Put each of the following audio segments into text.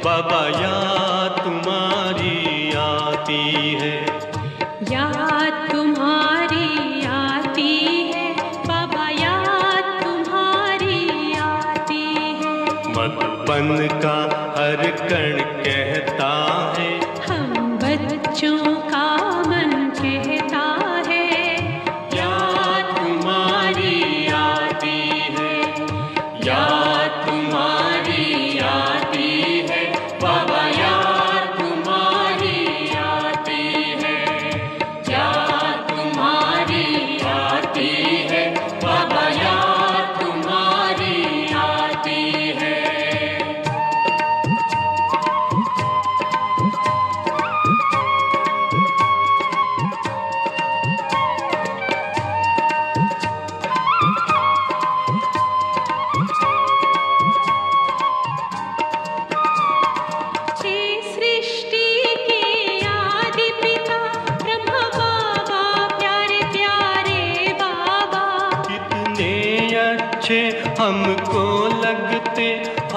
बाबा याद तुम्हारी आती है, याद तुम्हारी आती है बाबा, याद तुम्हारी आती है। मधुबन का हर कण कहता है, हम बच्चों का मन कहता है, याद तुम्हारी आती है, याद तुम्हारी आती है बाबा, याद तुम्हारी आती है, याद तुम्हारी आती है बाबा, याद तुम्हारी आती है। हे सृष्टि के आदि पिता ब्रह्मा बाबा, प्यारे प्यारे बाबा। कितने अच्छे हमको लगते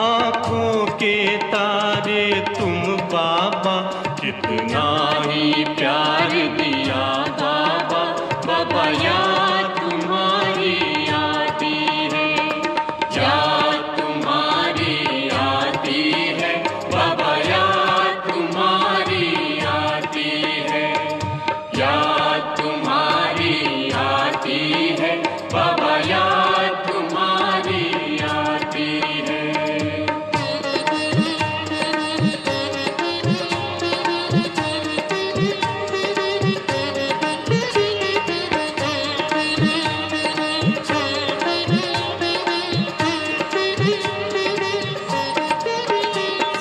आँखों के तारे तुम बाबा, कितना ही प्यार दिया बाबा, बाबा याद तुम्हारी आती है, याद तुम्हारी आती है बाबा, याद तुम्हारी आती है, याद तुम्हारी आती है बाबा, याद तुम्हारी आती है।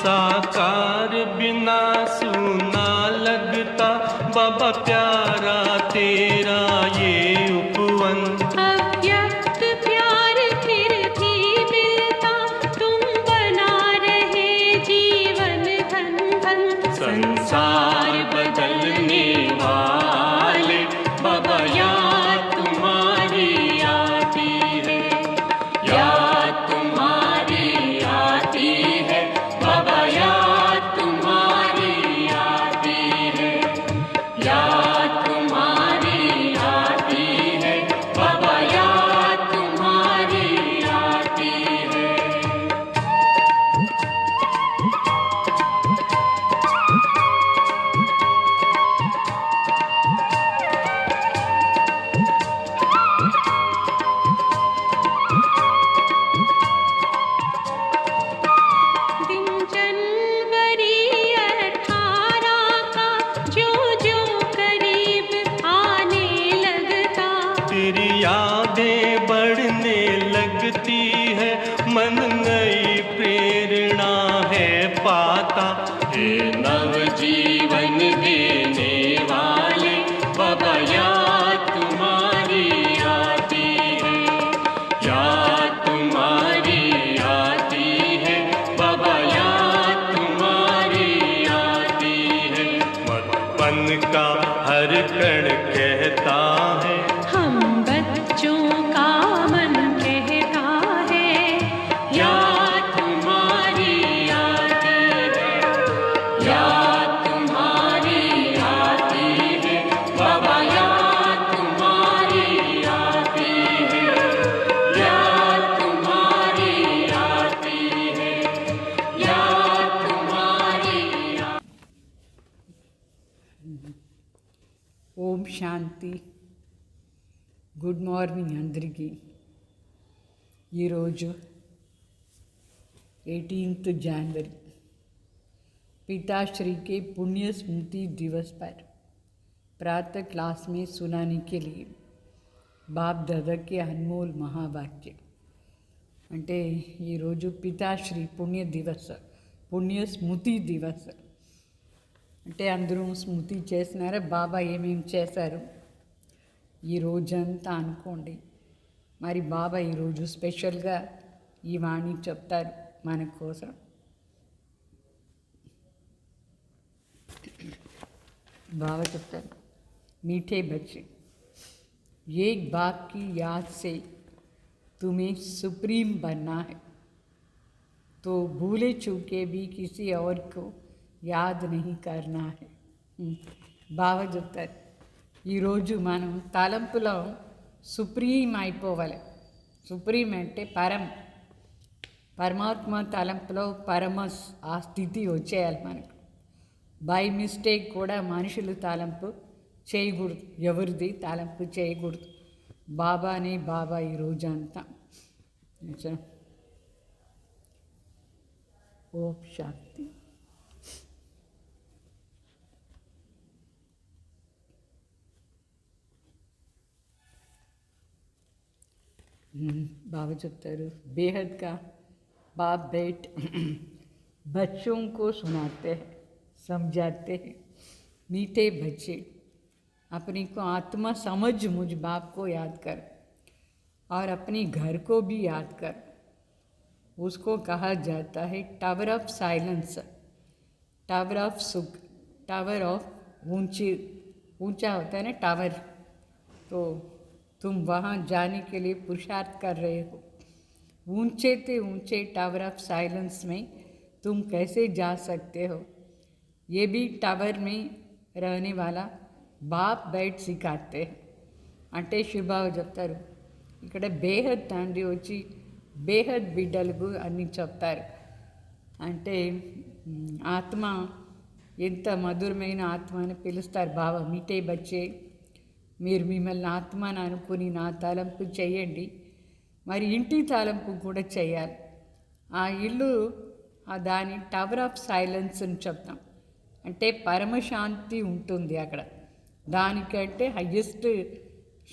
साकार बिना सुना लगता बाबा, प्यारा तेरा ये उपवन, अव्यक्त प्यार फिर भी मिलता, तुम बना रहे जीवन धन धन। संसार बदलने वाले बाबा, याद तुम्हारी आती है, याद तुम्हारी आती है बाबा, याद तुम्हारी आती है, याद तुम्हारी आती है बाबा, याद तुम्हारी आती है। दिन जनवरी 18 का जो जो करीब आने लगता, तेरी यादें बढ़ने लगती है, मन नई प्रेरणा है पाता, हे नव जीवन देने वाले बाबा, याद तुम्हारी आती है, याद तुम्हारी आती है बाबा, याद तुम्हारी आती है। मधुबन का हर कण कहता है, हम बच्चों का मन कहता है, याद तुम्हारी आती है, याद तुम्हारी आती है बाबा, याद तुम्हारी आती है, याद तुम्हारी आती है, याद तुम्हारी ఓం శాంతి. గుడ్ మార్నింగ్ అందరికీ. ఈరోజు 18 जनवरी पिताश्री के पुण्य स्मृति दिवस पर प्रातः क्लास में सुनाने के लिए बाप दादा के अनमोल महावाक्य. అంటే ఈరోజు పితాశ్రీ పుణ్య దివస్, పుణ్య స్మృతి దివస్. అంటే అందరూ స్మృతి చేసినారా, బాబా ఏమేమి చేశారు ఈ రోజంతా అనుకోండి. మరి బాబా ఈరోజు స్పెషల్గా ఈ వాణి చెప్తారు మన కోసం. बाबा चुप्तर मीठे बच्चे, एक बात की याद से तुम्हें सुप्रीम बनना है. तो भूले चूके भी किसी और को యాద్ नहीं करना है బాగా చెప్తారు. ఈరోజు మనం తలంపులో సుప్రీం అయిపోవాలి. సుప్రీం అంటే పరమాత్మ తలంపులో ఆ స్థితి వచ్చేయాలి మనకు. బై మిస్టేక్ కూడా మనుషులు తలంపు చేయకూడదు, ఎవరిది తలంపు చేయకూడదు. బాబానే బాబా ఈ రోజంతా. ఓం శాంతి. बाबा చెప్తారు, बेहद का बाप बेट बच्चों को सुनाते हैं, समझाते हैं. मीठे बच्चे अपने को आत्मा समझ मुझ बाप को याद कर और अपने घर को भी याद कर. उसको कहा जाता है tower of silence, tower of सुख, टावर ऑफ ऊंचा होता है ना टावर. तो तुम वहाँ जाने के लिए पुरुषार्थ कर रहे हो. ऊंचे से ऊंचे टावर ऑफ साइलेंस में तुम कैसे जा सकते हो? ये भी टावर में रहने वाला बाप बैठ सिखाते हैं. అంటే శివబాబు చెప్తారు, ఇక్కడ బేహద్ తండ్రి వచ్చి బేహద్ బిడ్డలకు అన్నీ చెప్తారు. అంటే ఆత్మ ఎంత మధురమైన ఆత్మ అని పిలుస్తారు బాబా. మీటే బచ్చే, మీరు మిమ్మల్ని ఆత్మని అనుకుని నా తలంపు చేయండి, మరి ఇంటి తలంపు కూడా చేయాలి. ఆ ఇల్లు దాని టవర్ ఆఫ్ సైలెన్స్ అని చెప్తాం. అంటే పరమశాంతి ఉంటుంది అక్కడ. దానికంటే హయ్యెస్ట్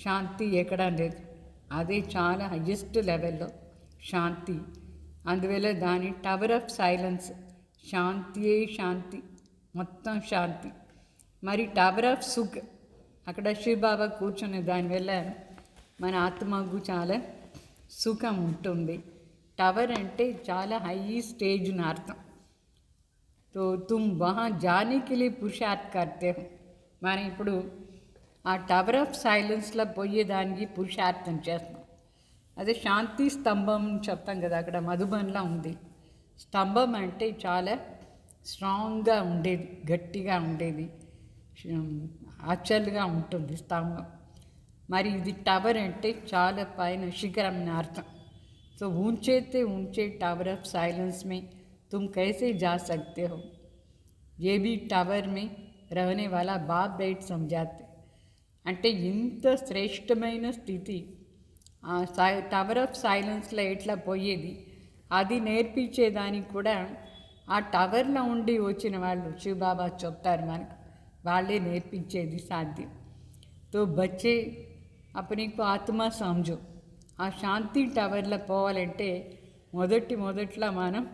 శాంతి ఎక్కడ లేదు. అదే చాలా హయ్యెస్ట్ లెవెల్లో శాంతి. అందువల్ల దాని టవర్ ఆఫ్ సైలెన్స్, శాంతియే శాంతి, మొత్తం శాంతి. మరి టవర్ ఆఫ్ సుఖ్, అక్కడ శివబాబా కూర్చునే దానివల్ల మన ఆత్మకు చాలా సుఖం ఉంటుంది. టవర్ అంటే చాలా హై స్టేజ్ అని అర్థం. తో తుమ్ వహా జానే కే లియే పురుషార్థ్ కర్తే హో. మనం ఇప్పుడు ఆ టవర్ ఆఫ్ సైలెన్స్లో పోయేదానికి పురుషార్థం చేస్తాం. అదే శాంతి స్తంభం చెప్తాం కదా, అక్కడ మధుబన్లా ఉంది. స్తంభం అంటే చాలా స్ట్రాంగ్గా ఉండేది, గట్టిగా ఉండేది, అచల్గా ఉంటుంది స్తంభం. మరి ఇది టవర్ అంటే చాలా పైన శిఖరం అని అర్థం. तो ऊंचे से ऊंचे टावर ऑफ साइलेंस में तुम कैसे जा सकते हो? ये भी टावर में रहने वाला बाप बैठ समझाते. అంటే ఇంత శ్రేష్టమైన స్థితి టవర్ ఆఫ్ సైలెన్స్లో ఎట్లా పోయేది అది నేర్పించేదానికి కూడా ఆ టవర్లో ఉండి వచ్చిన వాళ్ళు శివబాబా చెప్తారు మనకు. వాళ్ళే నేర్పించేది సాధ్యం. తో బచ్చే अपने को ఆత్మ సమझो. ఆ శాంతి టవర్లో పోవాలంటే మొదట్లో మనం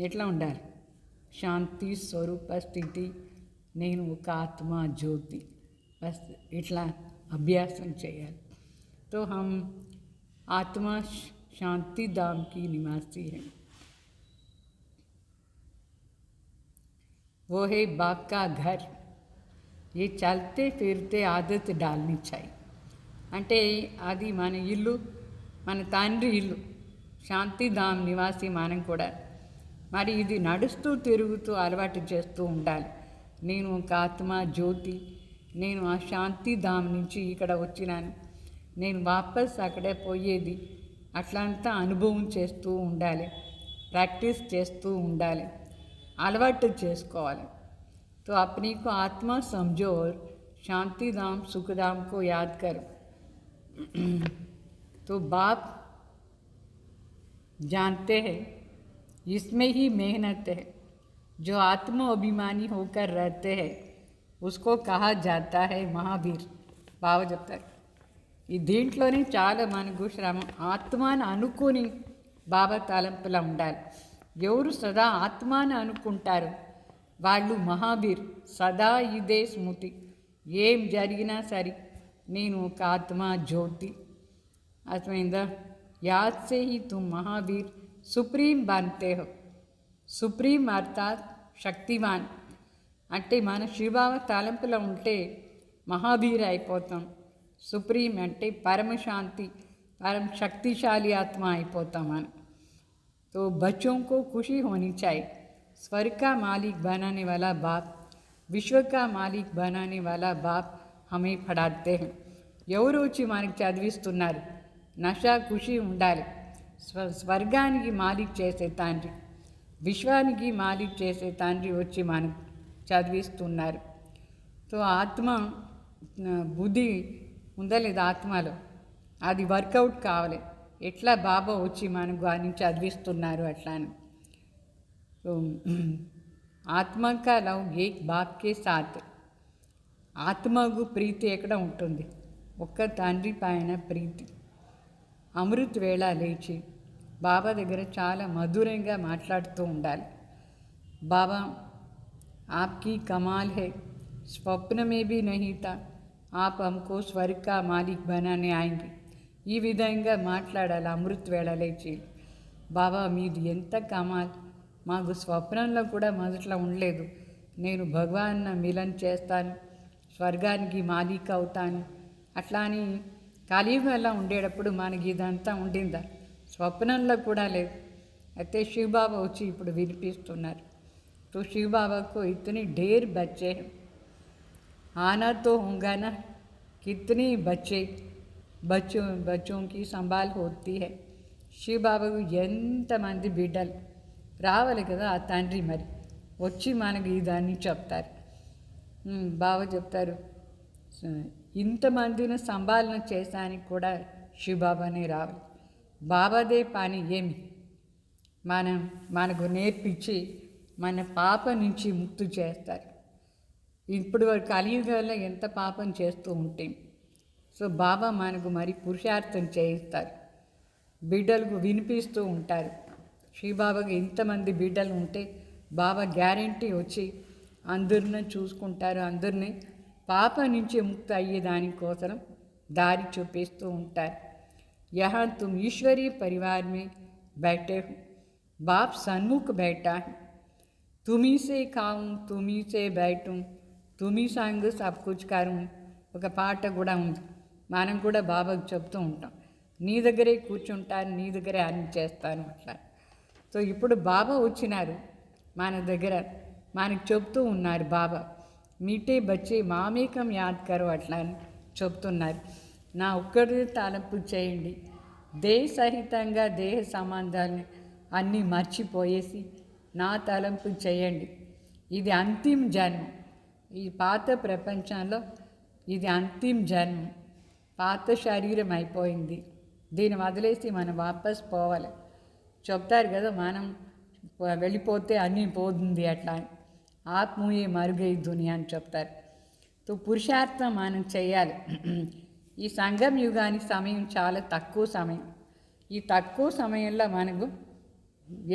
ఎట్లా ఉండాలి? శాంతి స్వరూప స్థితి, నేను ఒక ఆత్మ జ్యోతి, బస్ ఇట్లా అభ్యాసం చేయాలి. तो हम आत्मा शांति धाम की निवासी हैं. वो है बाप का घर. ये चलते फिरते आदत डालनी चाहिए. అంటే అది మన ఇల్లు, మన తండ్రి ఇల్లు, శాంతిధామ్ నివాసి మనం కూడా. మరి ఇది నడుస్తూ తిరుగుతూ అలవాటు చేస్తూ ఉండాలి. నేను ఒక ఆత్మ జ్యోతి, నేను ఆ శాంతిధామ్ నుంచి ఇక్కడ వచ్చినాను, నేను వాపస్ అక్కడే పోయేది, అట్లంతా అనుభవం చేస్తూ ఉండాలి, ప్రాక్టీస్ చేస్తూ ఉండాలి, అలవాటు చేసుకోవాలి. तो अपने को आत्मा समझो और शांतिधाम सुखधाम को याद करो. तो बाप जानते हैं इसमें ही मेहनत है. जो आत्म अभिमानी होकर रहते हैं उसको कहा जाता है महावीर. బాగా చెప్తారు. ఈ దీంట్లోనే చాలా మనకు శ్రమ. ఆత్మను అనుకుని బాబా తలంపులా ఉండాలి. ఎవరు సదా ఆత్మను అనుకుంటారు వాళ్ళు మహావీర్. సదా ఇదే స్మృతి, ఏం జరిగినా సరే నేను ఒక ఆత్మ జ్యోతి. అర్థమైందా? యాద్ say he Tum Mahavir supreme బన్తే హో. సుప్రీం అర్థాత్ శక్తివాన్. అంటే మన శివబాబా తలంపులో ఉంటే మహావీర్ అయిపోతాం. సుప్రీం అంటే పరమశాంతి, పరమ శక్తిశాలి ఆత్మ అయిపోతాం మనం. तो बच्चों को खुशी होनी चाहिए। स्वर्ग का मालिक बनाने वाला बाप, विश्व का मालिक बनाने वाला बाप हमें पढ़ाते हैं। ఎవరు వచ్చి మనకి చదివిస్తున్నారు? నష ఖుషి ఉండాలి. స్వర్గానికి మాలిక్ చేసే తండ్రి, విశ్వానికి మాలిక్ చేసే తండ్రి వచ్చి మనకు చదివిస్తున్నారు. సో ఆత్మ బుద్ధి ఉందా లేదా ఆత్మలో, అది వర్కౌట్ కావాలి. ఎట్లా బాబా వచ్చి మనకు అని చదివిస్తున్నారు అట్లా అని. तो ఆత్మ కా లవ్ ఏక్ బాప్ కే సాత్. ఆత్మకు ప్రీతి ఎక్కడ ఉంటుంది? ఒక్క తండ్రి పైన ప్రీతి. అమృత్ వేళ లేచి బాబా దగ్గర చాలా మధురంగా మాట్లాడుతూ ఉండాలి. బాబా आपकी कमाल है, स्वप्न में भी नहीं था आप हमको स्वर्ग का मालिक बनाने आएंगे. ఈ విధంగా మాట్లాడాలి అమృత్ వేళ లేచి. బాబా మీది ఎంత కమాల్, మాకు స్వప్నంలో కూడా మొదట్లో ఉండలేదు. నేను భగవాన్ మిలన్ చేస్తాను, స్వర్గానికి మాలిక్ అవుతాను అట్లా అని కలియుగంలో ఉండేటప్పుడు మనకి ఇదంతా ఉండిందా? స్వప్నంలో కూడా లేదు. అయితే శివబాబా వచ్చి ఇప్పుడు వినిపిస్తున్నారు. तो शिव बाबा को इतने ढेर बच्चे हैं, आना तो होगा ना. कितने बच्चों की संभाल होती है. शिव బాబాకు ఎంతమంది బిడ్డలు రావాలి కదా ఆ తండ్రి మరి వచ్చి మనకి ఇదాన్ని చెప్తారు. బాబా చెప్తారు ఇంతమందిని సంభాలన చేసానికి కూడా శివబాబానే రావాలి. బాబాదే పని ఏమి? మనకు నేర్పించి మన పాప నుంచి ముక్తి చేస్తారు. ఇప్పుడు కలియుగంలో ఎంత పాపం చేస్తూ ఉంటే, సో బాబా మనకు మరి పురుషార్థం చేయిస్తారు. బిడ్డలకు వినిపిస్తూ ఉంటారు. శ్రీబాబాకి ఇంతమంది బిడ్డలు ఉంటే బాబా గ్యారంటీ వచ్చి అందరిని చూసుకుంటారు. అందరినీ పాప నుంచి ముక్తి అయ్యేదానికోసం దారి చూపిస్తూ ఉంటారు. యహా తుమ్ ఈశ్వరీ పరివార్ మే बैठे हो, बाप सन्मुख बैठा है, तुम्ही से खाऊं, तुम्ही से बैठूं, तुम्ही संग सब कुछ करूं. ఒక పాట కూడా ఉంది. మనం కూడా బాబాకు చెప్తూ ఉంటాం, నీ దగ్గరే కూర్చుంటాను, నీ దగ్గరే అన్ని చేస్తాను అట్లా. సో ఇప్పుడు బాబా వచ్చినారు మన దగ్గర, మనకు చెప్తూ ఉన్నారు బాబా, మీటే బచ్చే మామేకం యాద్ కరో అట్లా అని చెప్తున్నారు. నా ఒక్కరిదే తలంపు చేయండి, దేహ సహితంగా దేహ సంబంధాన్ని అన్నీ మర్చిపోయేసి నా తలంపు చేయండి. ఇది అంతిమ జన్మ. ఈ పాత ప్రపంచంలో ఇది అంతిమ జన్మ. పాత శరీరం అయిపోయింది, దీన్ని వదిలేసి మనం వాపస్ పోవాలి. చెప్తారు కదా, మనం వెళ్ళిపోతే అన్నీ పోతుంది అట్లా. ఆత్మయే మరుగై దునియా అని చెప్తారు. తో పురుషార్థం మనం చేయాలి. ఈ సంగం యుగానికి సమయం చాలా తక్కువ సమయం. ఈ తక్కువ సమయంలో మనకు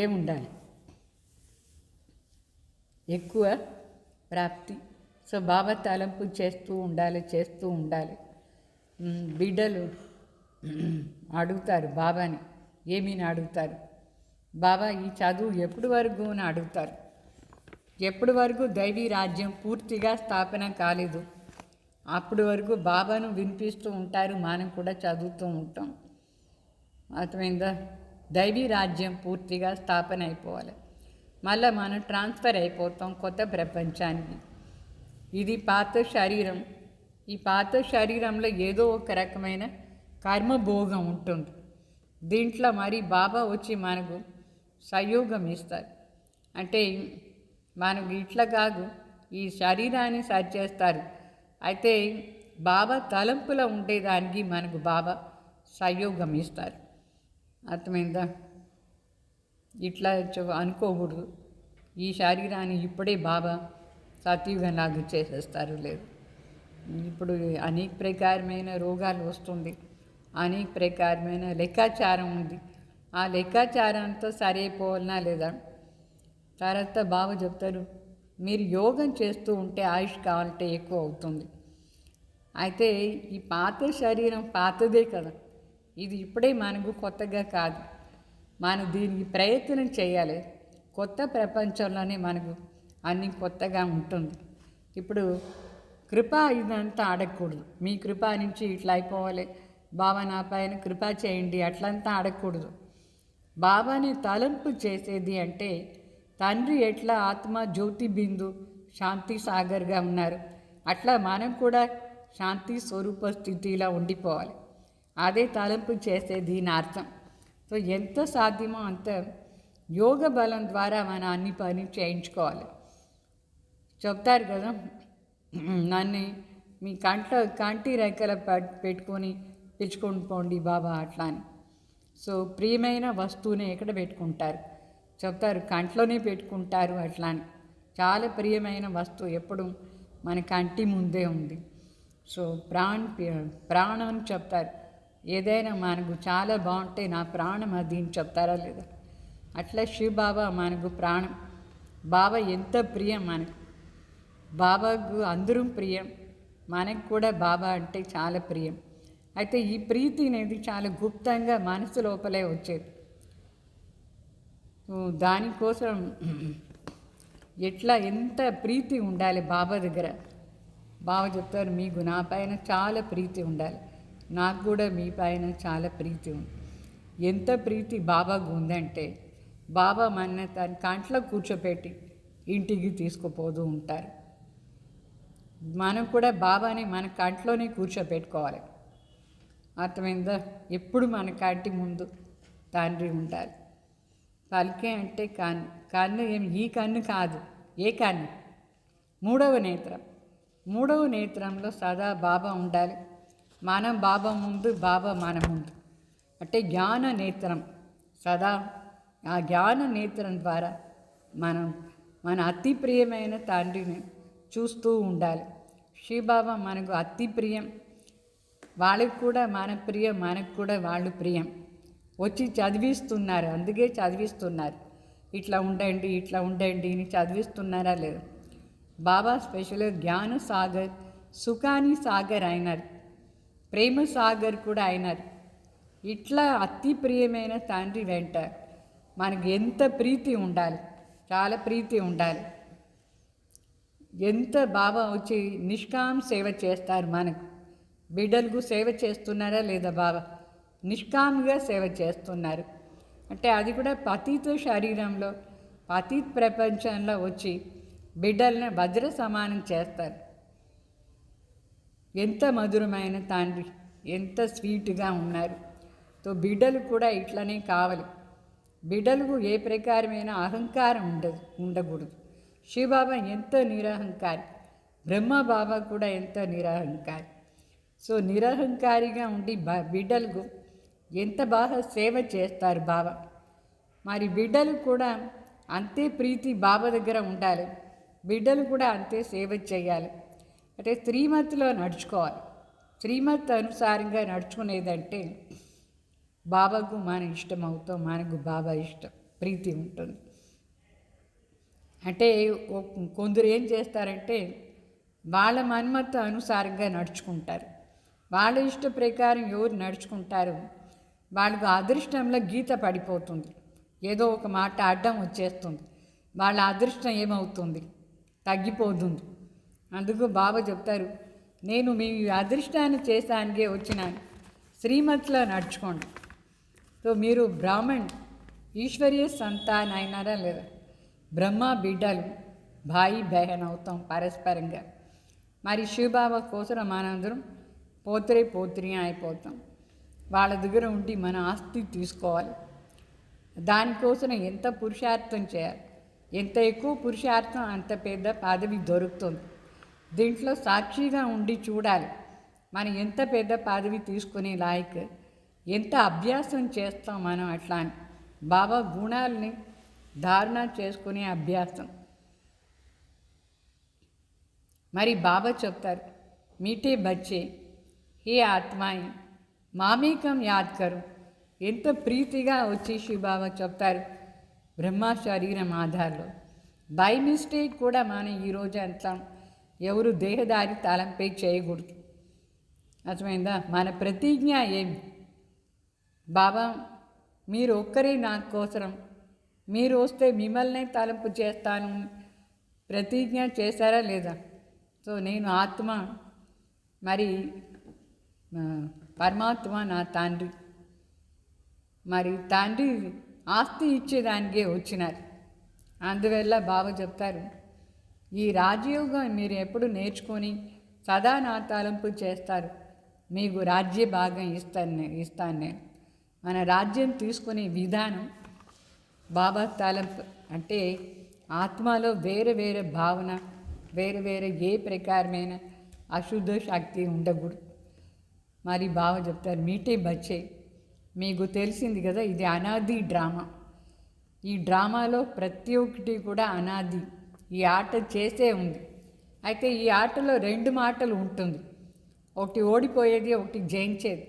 ఏముండాలి? ఎక్కువ ప్రాప్తి. సో బాబా తలంపు చేస్తూ ఉండాలి. బిడ్డలు అడుగుతారు బాబాని, ఏమీని అడుగుతారు? బాబా ఈ చదువు ఎప్పటి వరకు అని అడుగుతారు. ఎప్పటి వరకు దైవీ రాజ్యం పూర్తిగా స్థాపన కాలేదు అప్పటి వరకు బాబాను వినిపిస్తూ ఉంటారు, మనం కూడా చదువుతూ ఉంటాం. అర్థమైందా? దైవీ రాజ్యం పూర్తిగా స్థాపన అయిపోవాలి, మళ్ళీ మనం ట్రాన్స్ఫర్ అయిపోతాం కొత్త ప్రపంచానికి. ఇది పాత శరీరం. ఈ పాత శరీరంలో ఏదో ఒక రకమైన కర్మభోగం ఉంటుంది. దీంట్లో మరి బాబా వచ్చి మనకు సహయోగం ఇస్తారు. అంటే మనకు ఇట్లా కాదు, ఈ శరీరాన్ని సరి చేస్తారు. అయితే బాబా తలంపులో ఉండేదానికి మనకు బాబా సహయోగం ఇస్తారు. అర్థమైందా? ఇట్లా అనుకోకూడదు, ఈ శరీరాన్ని ఇప్పుడే బాబా సత్యుగంలాగా చేసేస్తారు. లేదు, ఇప్పుడు అనేక ప్రకారమైన రోగాలు వస్తుంది, అనేక ప్రకారమైన లెక్కాచారం ఉంది. ఆ లెక్కాచారంతో సరైపోవాలనా లేదా? తర్వాత బాబా చెప్తారు, మీరు యోగం చేస్తూ ఉంటే ఆయుష్ కావాలంటే ఎక్కువ అవుతుంది. అయితే ఈ పాత శరీరం పాతదే కదా, ఇది ఇప్పుడే మనకు కొత్తగా కాదు. మనం దీనికి ప్రయత్నం చేయాలి. కొత్త ప్రపంచంలోనే మనకు అన్నీ కొత్తగా ఉంటుంది. ఇప్పుడు కృప ఇదంతా అడగకూడదు. మీ కృప నుంచి ఇట్లా అయిపోవాలి, బాబా నా పైన కృప చేయండి అట్లంతా అడగకూడదు. బాబాని తలంపు చేసేది అంటే తండ్రి ఎట్లా ఆత్మ జ్యోతి బిందు శాంతి సాగర్గా ఉన్నారు, అట్లా మనం కూడా శాంతి స్వరూప స్థితిలో ఉండిపోవాలి. అదే తలంపు చేసేది దీని అర్థం. సో ఎంత సాధ్యమో అంత యోగ బలం ద్వారా మనం అన్ని పని చేయించుకోవాలి. చెప్తారు కదా, నన్ను మీ కంటి రేఖల పెట్టుకొని పిలుచుకొని పోండి బాబా అట్లా అని. సో ప్రియమైన వస్తువుని ఎక్కడ పెట్టుకుంటారు చెప్తారు, కంట్లోనే పెట్టుకుంటారు అట్లా అని. చాలా ప్రియమైన వస్తువు ఎప్పుడు మన కంటి ముందే ఉంది. సో ప్రాణం అని చెప్తారు. ఏదైనా మనకు చాలా బాగుంటే నా ప్రాణం అది అని చెప్తారా లేదా? అట్లా శివ్ బాబా మనకు ప్రాణం. బాబా ఎంత ప్రియం మనకు. బాబాకు అందరం ప్రియం, మనకు కూడా బాబా అంటే చాలా ప్రియం. అయితే ఈ ప్రీతి అనేది చాలా గుప్తంగా మనసు లోపలే వచ్చేది. దానికోసం ఎట్లా ఎంత ప్రీతి ఉండాలి బాబా దగ్గర. బాబా చెప్తారు, మీకు నా పైన చాలా ప్రీతి ఉండాలి, నాకు కూడా మీ పైన చాలా ప్రీతి ఉంది. ఎంత ప్రీతి బాబాకు ఉందంటే బాబా మన తన కంట్లో కూర్చోపెట్టి ఇంటికి తీసుకుపోతూ ఉంటారు. మనం కూడా బాబాని మన కంట్లోనే కూర్చోపెట్టుకోవాలి. అర్థమైందా? ఎప్పుడు మన కంటి ముందు తండ్రి ఉంటారు. పలికే అంటే కన్ను ఏమి ఈ కన్ను కాదు, ఏ కన్ను? మూడవ నేత్రం. మూడవ నేత్రంలో సదా బాబా ఉండాలి. మనం బాబా ముందు, బాబా మన ముందు. అంటే జ్ఞాన నేత్రం. సదా ఆ జ్ఞాన నేత్రం ద్వారా మనం మన అతి ప్రియమైన తండ్రిని చూస్తూ ఉండాలి. శ్రీబాబా మనకు అతి ప్రియం, వాళ్ళకి కూడా మన ప్రియం, మనకు కూడా వాళ్ళు ప్రియం. వచ్చి చదివిస్తున్నారు, అందుకే చదివిస్తున్నారు. ఇట్లా ఉండండి, ఇట్లా ఉండండి అని చదివిస్తున్నారా లేదు? బాబా స్పెషల్ జ్ఞాన సాగర్, సుఖాని సాగర్ అయినారు, ప్రేమ సాగర్ కూడా అయినారు. ఇట్లా అతి ప్రియమైన తండ్రి వెంట మనకు ఎంత ప్రీతి ఉండాలి, చాలా ప్రీతి ఉండాలి. ఎంత బాబా వచ్చి నిష్కామ సేవ చేస్తారు. మనకు బిడ్డలకు సేవ చేస్తున్నారా లేదా? బాబా నిష్కామ్గా సేవ చేస్తున్నారు. అంటే అది కూడా పతిత శరీరంలో, పతిత ప్రపంచంలో వచ్చి బిడ్డలను వజ్ర సమానం చేస్తారు. ఎంత మధురమైన తండ్రి, ఎంత స్వీట్గా ఉన్నారు. తో బిడ్డలు కూడా ఇట్లనే కావాలి. బిడ్డలకు ఏ ప్రకారమైన అహంకారం ఉండకూడదు. శివబాబా ఎంత నిరహంకారి, బ్రహ్మ బాబా కూడా ఎంత నిరహంకారి. సో నిరహంకారిగా ఉండి బిడ్డలకు ఎంత బాగా సేవ చేస్తారు బాబా. మరి బిడ్డలు కూడా అంతే ప్రీతి బాబా దగ్గర ఉండాలి, బిడ్డలు కూడా అంతే సేవ చేయాలి. అంటే శ్రీమతిలో నడుచుకోవాలి. శ్రీమత్ అనుసారంగా నడుచుకునేదంటే బాబాకు మన ఇష్టం అవుతాం, మనకు బాబా ఇష్టం, ప్రీతి ఉంటుంది. అంటే కొందరు ఏం చేస్తారంటే వాళ్ళ మన్మత అనుసారంగా నడుచుకుంటారు. వాళ్ళ ఇష్ట ప్రకారం ఎవరు నడుచుకుంటారు వాళ్ళకు అదృష్టంలో గీత పడిపోతుంది, ఏదో ఒక మాట అడ్డం వచ్చేస్తుంది, వాళ్ళ అదృష్టం ఏమవుతుంది? తగ్గిపోతుంది. అందుకు బాబా చెప్తారు, నేను మీ అదృష్టాన్ని చేసానికే వచ్చినాను, శ్రీమతిలో నడుచుకోండి. సో మీరు బ్రాహ్మణ్ ఈశ్వరీయ సంతాన్ అయినారా లేదా? బ్రహ్మ బిడ్డలు, భాయి బహన్ అవుతాం పరస్పరంగా. మరి శివబాబా కోసం మనందరం పోత్రి అయిపోతాం. వాళ్ళ దగ్గర ఉండి మన ఆస్తి తీసుకోవాలి. దానికోసం ఎంత పురుషార్థం చేయాలి, ఎంత ఎక్కువ పురుషార్థం అంత పెద్ద పదవి దొరుకుతుంది. దీంట్లో సాక్షిగా ఉండి చూడాలి మనం ఎంత పెద్ద పదవి తీసుకునే లాయక్, ఎంత అభ్యాసం చేస్తాం మనం అట్లా అని. బాబా గుణాలని ధారణ చేసుకునే అభ్యాసం. మరి బాబా చెప్తారు, మీటే బచ్చే హే ఆత్మాయి మామేకం యాద్ కరు. ఎంత ప్రీతిగా వచ్చేసి బాబా చెప్తారు బ్రహ్మ శరీరం ఆధార్లో. బై మిస్టేక్ కూడా మనం ఈరోజు అంతా ఎవరు దేహదారి తలంపై చేయకూడదు. అర్థమైందా? మన ప్రతిజ్ఞ ఏమి? బాబా మీరు ఒక్కరే నా కోసరం, మీరు వస్తే మిమ్మల్నే తలంపు చేస్తాను ప్రతిజ్ఞ చేశారా లేదా? సో నేను ఆత్మ, మరి పరమాత్మ నా తండ్రి. మరి తండ్రి ఆస్తి ఇచ్చేదానికే వచ్చినారు. అందువల్ల బాబా చెప్తారు, ఈ రాజయోగం మీరు ఎప్పుడు నేర్చుకొని సదా నా తలంపు చేస్తారు, మీకు రాజ్య భాగం ఇస్తాను నేను. మన రాజ్యం తీసుకునే విధానం బాబా తలంపు. అంటే ఆత్మలో వేరే వేరే భావన, వేరే వేరే ఏ ప్రకారమైన అశుద్ధ శక్తి ఉండకూడదు. మరి బాబా చెప్తారు, మీటే బచ్చే, మీకు తెలిసింది కదా ఇది అనాది డ్రామా. ఈ డ్రామాలో ప్రతి ఒక్కటి కూడా అనాది. ఈ ఆట చేసే ఉంది. అయితే ఈ ఆటలో 2 మాటలు ఉంటుంది. ఒకటి ఓడిపోయేది, ఒకటి జయించేది.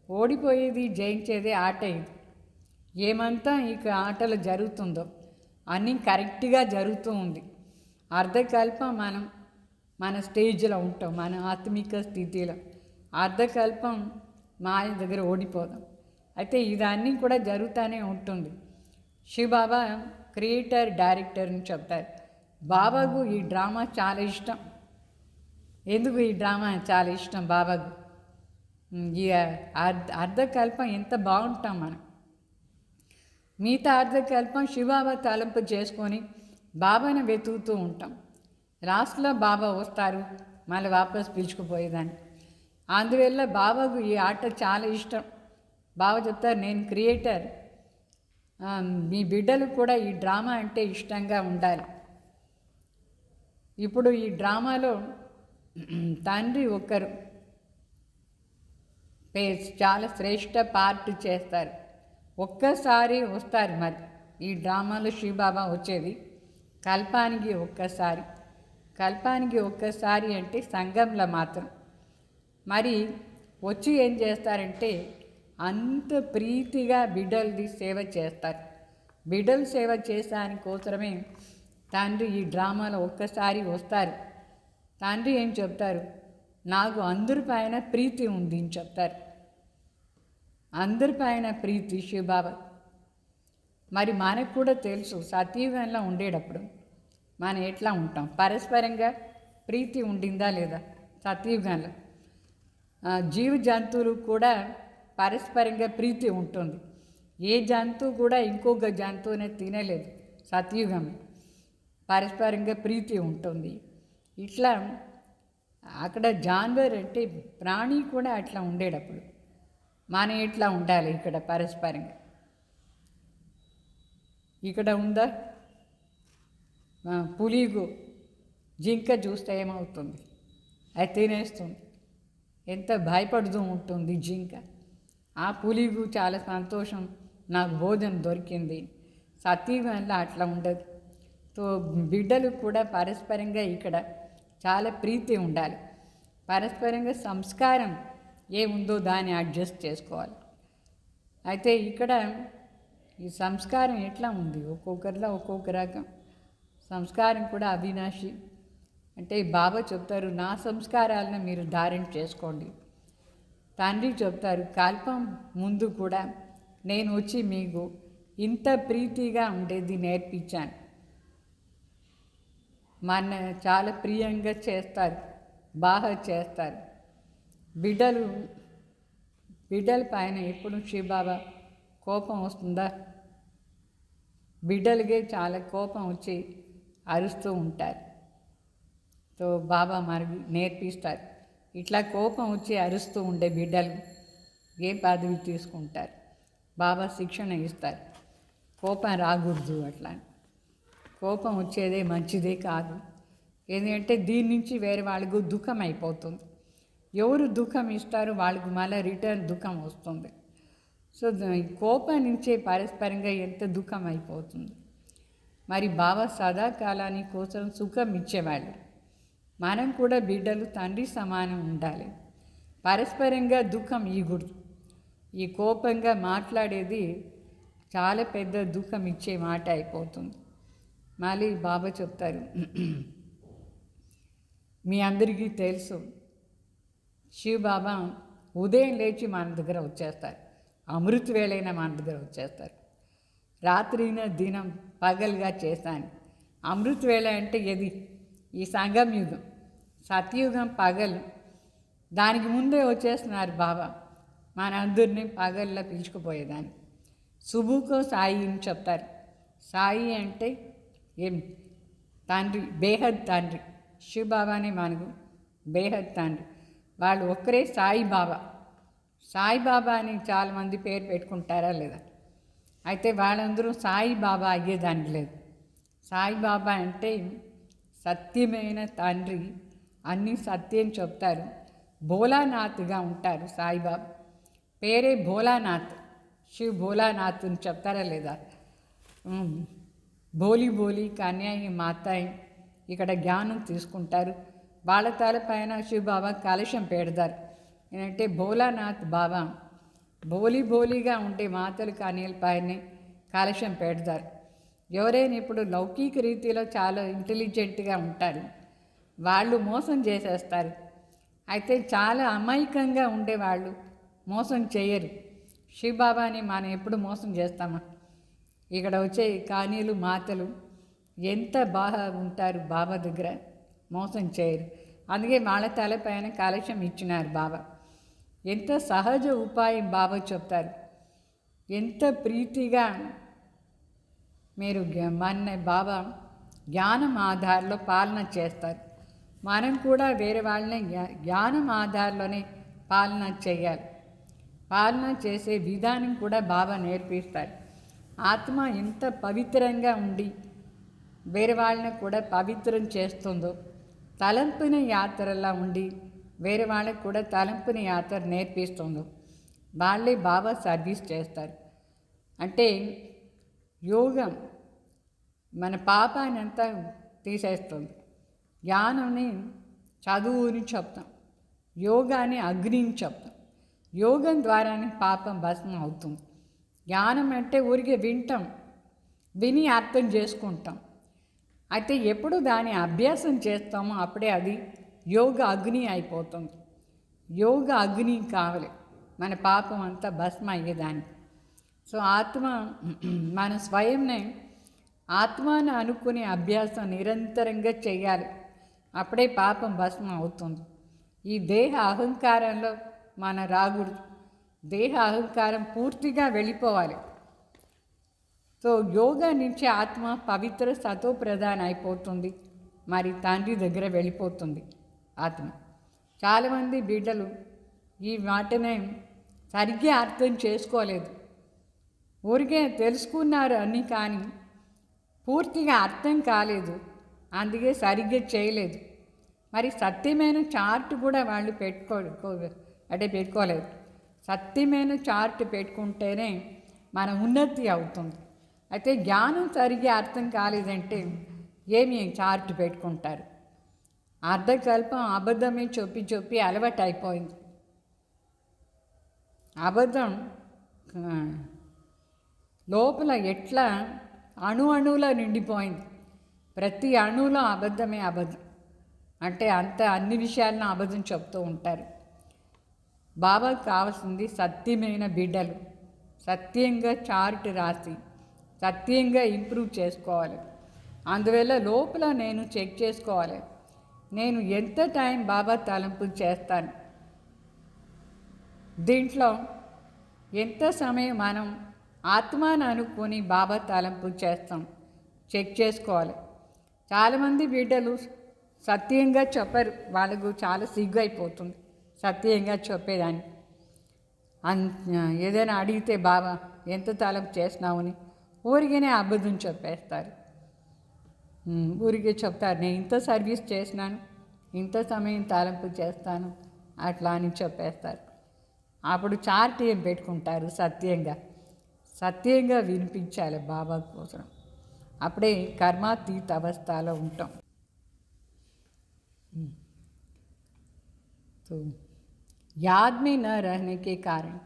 ఓడిపోయేది జయించేది ఆట ఇది. ఏమంతా ఇక ఆటలు జరుగుతుందో అన్నీ కరెక్ట్గా జరుగుతూ ఉంది. అర్ధకల్పం మన స్టేజ్లో ఉంటాం, మన ఆత్మిక స్థితిలో. అర్ధకల్పం మాయ దగ్గర ఓడిపోదాం. అయితే ఇదన్నీ కూడా జరుగుతూనే ఉంటుంది. శివబాబా క్రియేటర్, డైరెక్టర్ అని చెప్తారు. బాబాకు ఈ డ్రామా చాలా ఇష్టం. ఎందుకు ఈ డ్రామా చాలా ఇష్టం బాబాకు? ఈ అర్ధకల్పం ఎంత బాగుంటాం మనం. మిగతా అర్ధకల్పం శివబాబా తలంపు చేసుకొని బాబాను వెతుకుతూ ఉంటాం. లాస్ట్లో బాబా వస్తారు, మళ్ళీ వాపస్ పిలుచుకుపోయేదాన్ని. అందువల్ల బాబాకు ఈ ఆట చాలా ఇష్టం. బాబా చెప్తారు, నేను క్రియేటర్, మీ బిడ్డలు కూడా ఈ డ్రామా అంటే ఇష్టంగా ఉండాలి. ఇప్పుడు ఈ డ్రామాలో తండ్రి ఒక్కరు చాలా శ్రేష్ఠ పార్ట్ చేస్తారు. ఒక్కసారి వస్తారు. మరి ఈ డ్రామాలో శివబాబా వచ్చేది కల్పానికి ఒక్కసారి. కల్పానికి ఒక్కసారి అంటే సంఘంలో మాత్రం. మరి వచ్చి ఏం చేస్తారంటే అంత ప్రీతిగా బిడ్డలది సేవ చేస్తారు. బిడ్డలు సేవ చేసాని కోసమే తండ్రి ఈ డ్రామాలో ఒక్కసారి వస్తారు. తండ్రి ఏం చెప్తారు, నాకు అందరిపైన ప్రీతి ఉంది అని చెప్తారు. అందరిపైన ప్రీతి శివబాబా. మరి మనకు కూడా తెలుసు, సతీవంలో ఉండేటప్పుడు మనం ఎట్లా ఉంటాం, పరస్పరంగా ప్రీతి ఉండిందా లేదా సతీయుగంలో? జీవ జంతువులు కూడా పరస్పరంగా ప్రీతి ఉంటుంది. ఏ జంతువు కూడా ఇంకొక జంతువునే తినలేదు సతయుగంలో. పరస్పరంగా ప్రీతి ఉంటుంది. ఇట్లా అక్కడ జాన్వర్ అంటే ప్రాణి కూడా అట్లా ఉండేటప్పుడు మనం ఎట్లా ఉండాలి ఇక్కడ పరస్పరంగా? ఇక్కడ ఉందా? పులిగు జింక చూస్తే ఏమవుతుంది? అది తినేస్తుంది. ఎంత భయపడుతూ ఉంటుంది జింక. ఆ పులిగు చాలా సంతోషం, నాకు భోజనం దొరికింది. సతీవంలో అట్లా ఉండదు. తో బిడ్డలు కూడా పరస్పరంగా ఇక్కడ చాలా ప్రీతి ఉండాలి. పరస్పరంగా సంస్కారం ఏముందో దాన్ని అడ్జస్ట్ చేసుకోవాలి. అయితే ఇక్కడ ఈ సంస్కారం ఎట్లా ఉంది, ఒక్కొక్కరిలో ఒక్కొక్క రకం సంస్కారం కూడా అవినాశి. అంటే బాబా చెప్తారు, నా సంస్కారాలను మీరు ధారణ చేసుకోండి. తండ్రి చెప్తారు, కల్పం ముందు కూడా నేను వచ్చి మీకు ఇంత ప్రీతిగా ఉండేది నేర్పించాను. మన చాలా ప్రియంగా చేస్తారు, బాగా చేస్తారు. బిడ్డల పైన ఎప్పుడు శివబాబా కోపం వస్తుందా? బిడ్డలకే చాలా కోపం వచ్చి అరుస్తూ ఉంటారు. సో బాబా మనకి నేర్పిస్తారు, ఇట్లా కోపం వచ్చి అరుస్తూ ఉండే బిడ్డలు ఏ పదవి తీసుకుంటారు. బాబా శిక్షణ ఇస్తారు, కోపం రాకూడదు. అట్లా కోపం వచ్చేదే మంచిదే కాదు. ఎందుకంటే దీని నుంచి వేరే వాళ్ళకు దుఃఖం అయిపోతుంది. ఎవరు దుఃఖం ఇస్తారో వాళ్ళకు మళ్ళీ రిటర్న్ దుఃఖం వస్తుంది. సో కోపం నుంచే పరస్పరంగా ఎంత దుఃఖం అయిపోతుంది. మరి బాబా సదాకాలాని కోసం సుఖం ఇచ్చేవాళ్ళు. మనం కూడా బిడ్డలు తండ్రి సమానం ఉండాలి. పరస్పరంగా దుఃఖం ఇవ్వకూడదు. ఈ కోపంగా మాట్లాడేది చాలా పెద్ద దుఃఖం ఇచ్చే మాట అయిపోతుంది. మళ్ళీ బాబా చెప్తారు, మీ అందరికీ తెలుసు శివబాబా ఉదయం లేచి మన దగ్గర వచ్చేస్తారు, అమృత వేళైనా మన దగ్గర వచ్చేస్తారు. రాత్రిన దినం పగలుగా చేశాను. అమృత వేళ అంటే ఏది? ఈ సంగం యుగం, సత్యుగం పగలు. దానికి ముందే వచ్చేస్తున్నారు బాబా మన అందరినీ పగల్లో పిలుచుకుపోయేదాన్ని. సుబుకో సాయి అని చెప్తారు. సాయి అంటే ఏం? తండ్రి, బేహద్ తండ్రి. శివబాబానే మనకు బేహద్ తండ్రి. వాళ్ళు ఒక్కరే సాయిబాబా. సాయిబాబా అని చాలామంది పేరు పెట్టుకుంటారా లేదా? అయితే వాళ్ళందరూ సాయిబాబా అయ్యేదానికి లేదు. సాయిబాబా అంటే సత్యమైన తండ్రి, అన్నీ సత్యం చెప్తారు. భోలానాథ్గా ఉంటారు సాయిబాబా. పేరే భోలానాథ్. శివ్ భోలానాథ్ అని చెప్తారా లేదా? భోలి భోలి కన్యాయి మాతాయి ఇక్కడ జ్ఞానం తీసుకుంటారు. వాళ్ళ తలపైన శివ్ బాబా కలశం పెడతారు. ఏంటంటే భోలానాథ్ బాబా భోలి భోలిగా ఉండే మాతలు కన్యల పైనే కలశం పెడతారు. ఎవరైనా ఇప్పుడు లౌకిక రీతిలో చాలా ఇంటెలిజెంట్గా ఉంటారు, వాళ్ళు మోసం చేసేస్తారు. అయితే చాలా అమాయకంగా ఉండేవాళ్ళు మోసం చేయరు. శివ్ బాబాని మనం ఎప్పుడు మోసం చేస్తామా? ఇక్కడ వచ్చే కానీలు మాతలు ఎంత బాగా ఉంటారు బాబా దగ్గర, మోసం చేయరు. అందుకే వాళ్ళ తలపైన కలశం ఇచ్చినారు బాబా. ఎంత సహజ ఉపాయం బాబా చెప్తారు. ఎంత ప్రీతిగా మీరు మన బాబా జ్ఞానం ఆధారంలో పాలన చేస్తారు. మనం కూడా వేరే వాళ్ళని జ్ఞానం ఆధారంలోనే పాలన చేయాలి. పాలన చేసే విధానం కూడా బాబా నేర్పిస్తారు. ఆత్మ ఎంత పవిత్రంగా ఉండి వేరే వాళ్ళని కూడా పవిత్రం చేస్తుందో, తలంపిన యాత్రలా ఉండి వేరే వాళ్ళకి కూడా తలంపిన యాత్ర నేర్పిస్తుందో, వాళ్ళే బాబా సర్వీస్ చేస్తారు. అంటే యోగం మన పాపాన్ని అంతా తీసేస్తుంది. జ్ఞానాన్ని చదువుని చెప్తాం, యోగాని అగ్నిని చెప్తాం. యోగం ద్వారానే పాపం భస్మం అవుతుంది. జ్ఞానం అంటే ఊరికే వింటాం, విని అర్థం చేసుకుంటాం. అయితే ఎప్పుడు దాని అభ్యాసం చేస్తామో అప్పుడే అది యోగ అగ్ని అయిపోతుంది. యోగ అగ్ని కావాలి మన పాపం అంతా భస్మ అయ్యేదానికి. సో ఆత్మ మన స్వయంనే ఆత్మను అనుకునే అభ్యాసం నిరంతరంగా చేయాలి. అప్పుడే పాపం భస్మం అవుతుంది. ఈ దేహ అహంకారంలో మన రాకూడదు. దేహ అహంకారం పూర్తిగా వెళ్ళిపోవాలి. సో యోగా నుంచి ఆత్మ పవిత్ర సతో ప్రధాన అయిపోతుంది. మరి తండ్రి దగ్గర వెళ్ళిపోతుంది ఆత్మ. చాలామంది బిడ్డలు ఈ మాటనే సరిగ్గా అర్థం చేసుకోలేదు. ఊరికే తెలుసుకున్నారు అన్నీ, కానీ పూర్తిగా అర్థం కాలేదు. అందుకే సరిగ్గా చేయలేదు. మరి సత్యమైన చార్ట్ కూడా వాళ్ళు పెట్టుకోలేదు. సత్యమైన చార్ట్ పెట్టుకుంటేనే మన ఉన్నతి అవుతుంది. అయితే జ్ఞానం సరిగ్గా అర్థం కాలేదంటే ఏమి చార్ట్ పెట్టుకుంటారు? అర్ధకల్పం అబద్ధమే చెప్పి అలవాటు అయిపోయింది. అబద్ధం లోపల ఎట్లా అణువులో నిండిపోయింది. ప్రతి అణువులో అబద్ధమే అబద్ధం. అంటే అన్ని విషయాలను అబద్ధం చెప్తూ ఉంటారు. బాబాకు కావాల్సింది సత్యమైన బిడ్డలు, సత్యంగా చార్ట్ రాసి సత్యంగా ఇంప్రూవ్ చేసుకోవాలి. అందువల్ల లోపల నేను చెక్ చేసుకోవాలి, నేను ఎంత టైం బాబా తలంపు చేస్తాను, దీంట్లో ఎంత సమయం మనం ఆత్మను అనుకొని బాబా తలంపు చేస్తాం చెక్ చేసుకోవాలి. చాలామంది బిడ్డలు సత్యంగా చెప్పరు, వాళ్ళకు చాలా సిగ్గు అయిపోతుంది సత్యంగా చెప్పేదాన్ని. ఏదైనా అడిగితే బాబా ఎంత తలంపు చేసినావని ఊరికనే అబద్ధం చెప్పేస్తారు. ఊరికే చెప్తారు, నేను ఇంత సర్వీస్ చేసినాను, ఇంత సమయం తలంపు చేస్తాను అట్లా అని చెప్పేస్తారు. అప్పుడు చార్ట్ ఏం పెట్టుకుంటారు? సత్యంగా వినిపించాలి బాబా కోసం. అప్పుడే కర్మాతీత అవస్థలో ఉంటాం. तो याद में न रहने के कारण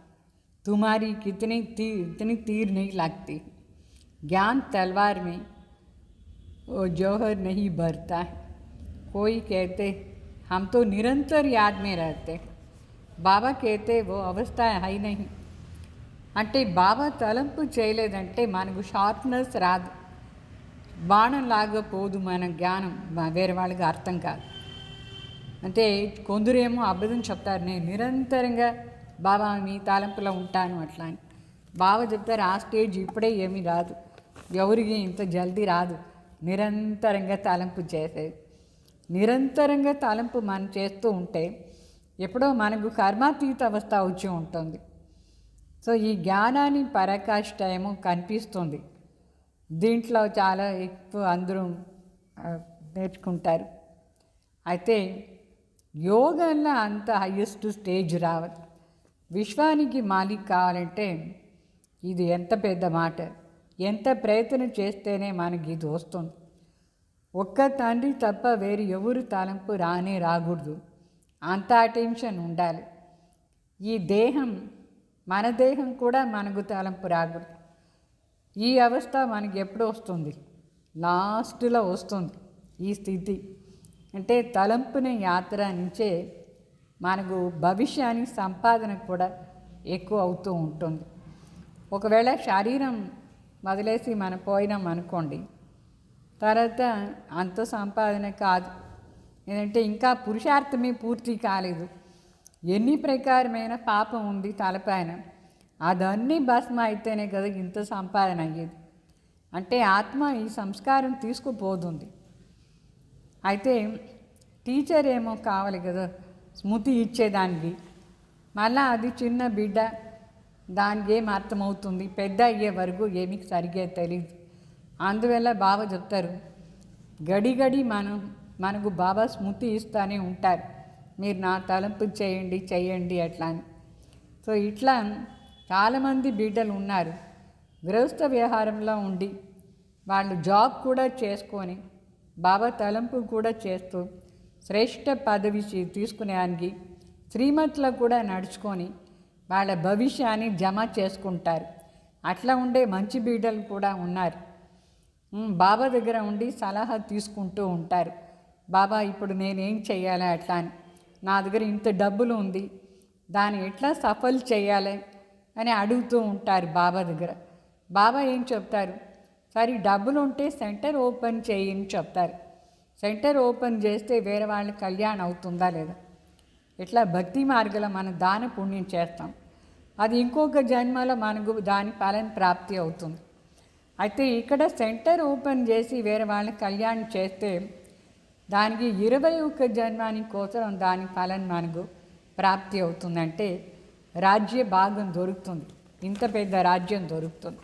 तुम्हारी इतनी तीर नहीं लगती. ज्ञान तलवार में वो जौहर नहीं भरता है. कोई कहते हम तो निरंतर याद में रहते. बाबा कहते वो अवस्था है ही नहीं. అంటే బాబా తలంపు చేయలేదంటే మనకు షార్ప్నెస్ రాదు, బాణంలాగా పోదు మన జ్ఞానం, వేరే వాళ్ళకి అర్థం కాదు. అంటే కొందరేమో అబద్ధం చెప్తారు, నేను నిరంతరంగా బాబా మీ తలంపులో ఉంటాను అట్లా అని. బావ చెప్తారు ఆ స్టేజ్ ఇప్పుడే ఏమీ రాదు, ఎవరికి ఇంత జల్దీ రాదు, నిరంతరంగా తలంపు చేసేది. నిరంతరంగా తలంపు మనం చేస్తూ ఉంటే ఎప్పుడో మనకు కర్మాతీత అవస్థ వచ్చి ఉంటుంది. సో ఈ జ్ఞానాన్ని పరాకాష్ఠ ఏమో కనిపిస్తుంది. దీంట్లో చాలా ఎక్కువ అందరూ నేర్చుకుంటారు. అయితే యోగంలో అంత హయ్యెస్ట్ స్టేజ్ రావాలి. విశ్వానికి మాలిక్ కావాలంటే ఇది ఎంత పెద్ద మాట, ఎంత ప్రయత్నం చేస్తేనే మనకి ఇది వస్తుంది. ఒక్క తండ్రి తప్ప వేరు ఎవరు తలంపు రానే రాకూడదు, అంత అటెన్షన్ ఉండాలి. ఈ దేహం మన దేహం కూడా మనకు తలంపు రాకూడదు. ఈ అవస్థ మనకి ఎప్పుడు వస్తుంది? లాస్ట్లో వస్తుంది ఈ స్థితి. అంటే తలంపుని యాత్ర నుంచే మనకు భవిష్యానికి సంపాదన కూడా ఎక్కువ అవుతూ ఉంటుంది. ఒకవేళ శరీరం వదిలేసి మనం పోయినాం అనుకోండి, తర్వాత అంత సంపాదన కాదు. ఏంటంటే ఇంకా పురుషార్థమే పూర్తి కాలేదు. ఎన్ని ప్రకారమైన పాపం ఉంది తలపైన, అదన్నీ భస్మ అయితేనే కదా ఇంత సంపాదన అయ్యేది. అంటే ఆత్మ ఈ సంస్కారం తీసుకుపోతుంది. అయితే టీచర్ ఏమో కావాలి కదా స్మృతి ఇచ్చేదానికి. మళ్ళా అది చిన్న బిడ్డ, దానికి ఏం అర్థమవుతుంది? పెద్ద అయ్యే వరకు ఏమీ సరిగ్గా తెలియదు. అందువల్ల బాబా చెప్తారు, గడి గడి మనకు బాబా స్మృతి ఇస్తూనే ఉంటారు, మీరు నా తలంపు చేయండి అట్లా అని. సో ఇట్లా చాలామంది బిడ్డలు ఉన్నారు గృహస్థ వ్యవహారంలో ఉండి వాళ్ళు జాబ్ కూడా చేసుకొని బాబా తలంపు కూడా చేస్తూ శ్రేష్ఠ పదవి తీసుకునేదానికి శ్రీమతిలో కూడా నడుచుకొని వాళ్ళ భవిష్యాన్ని జమ చేసుకుంటారు. అట్లా ఉండే మంచి బిడ్డలు కూడా ఉన్నారు. బాబా దగ్గర ఉండి సలహా తీసుకుంటూ ఉంటారు. బాబా ఇప్పుడు నేనేం చేయాలి అట్లా అని, నా దగ్గర ఇంత డబ్బులు ఉంది, దాన్ని ఎట్లా సఫల్ చేయాలి అని అడుగుతూ ఉంటారు బాబా దగ్గర. బాబా ఏం చెప్తారు? సరే డబ్బులు ఉంటే సెంటర్ ఓపెన్ చేయని చెప్తారు. సెంటర్ ఓపెన్ చేస్తే వేరే వాళ్ళ కళ్యాణం అవుతుందా లేదా? ఇట్లా భక్తి మార్గంలో మనం దాన పుణ్యం చేస్తాం, అది ఇంకొక జన్మలో మనకు దాని ఫలం ప్రాప్తి అవుతుంది. అయితే ఇక్కడ సెంటర్ ఓపెన్ చేసి వేరే వాళ్ళ కళ్యాణం చేస్తే దానికి 21 జన్మాని కోసం దాని ఫలం మనకు ప్రాప్తి అవుతుందంటే రాజ్య భాగం దొరుకుతుంది, ఇంత పెద్ద రాజ్యం దొరుకుతుంది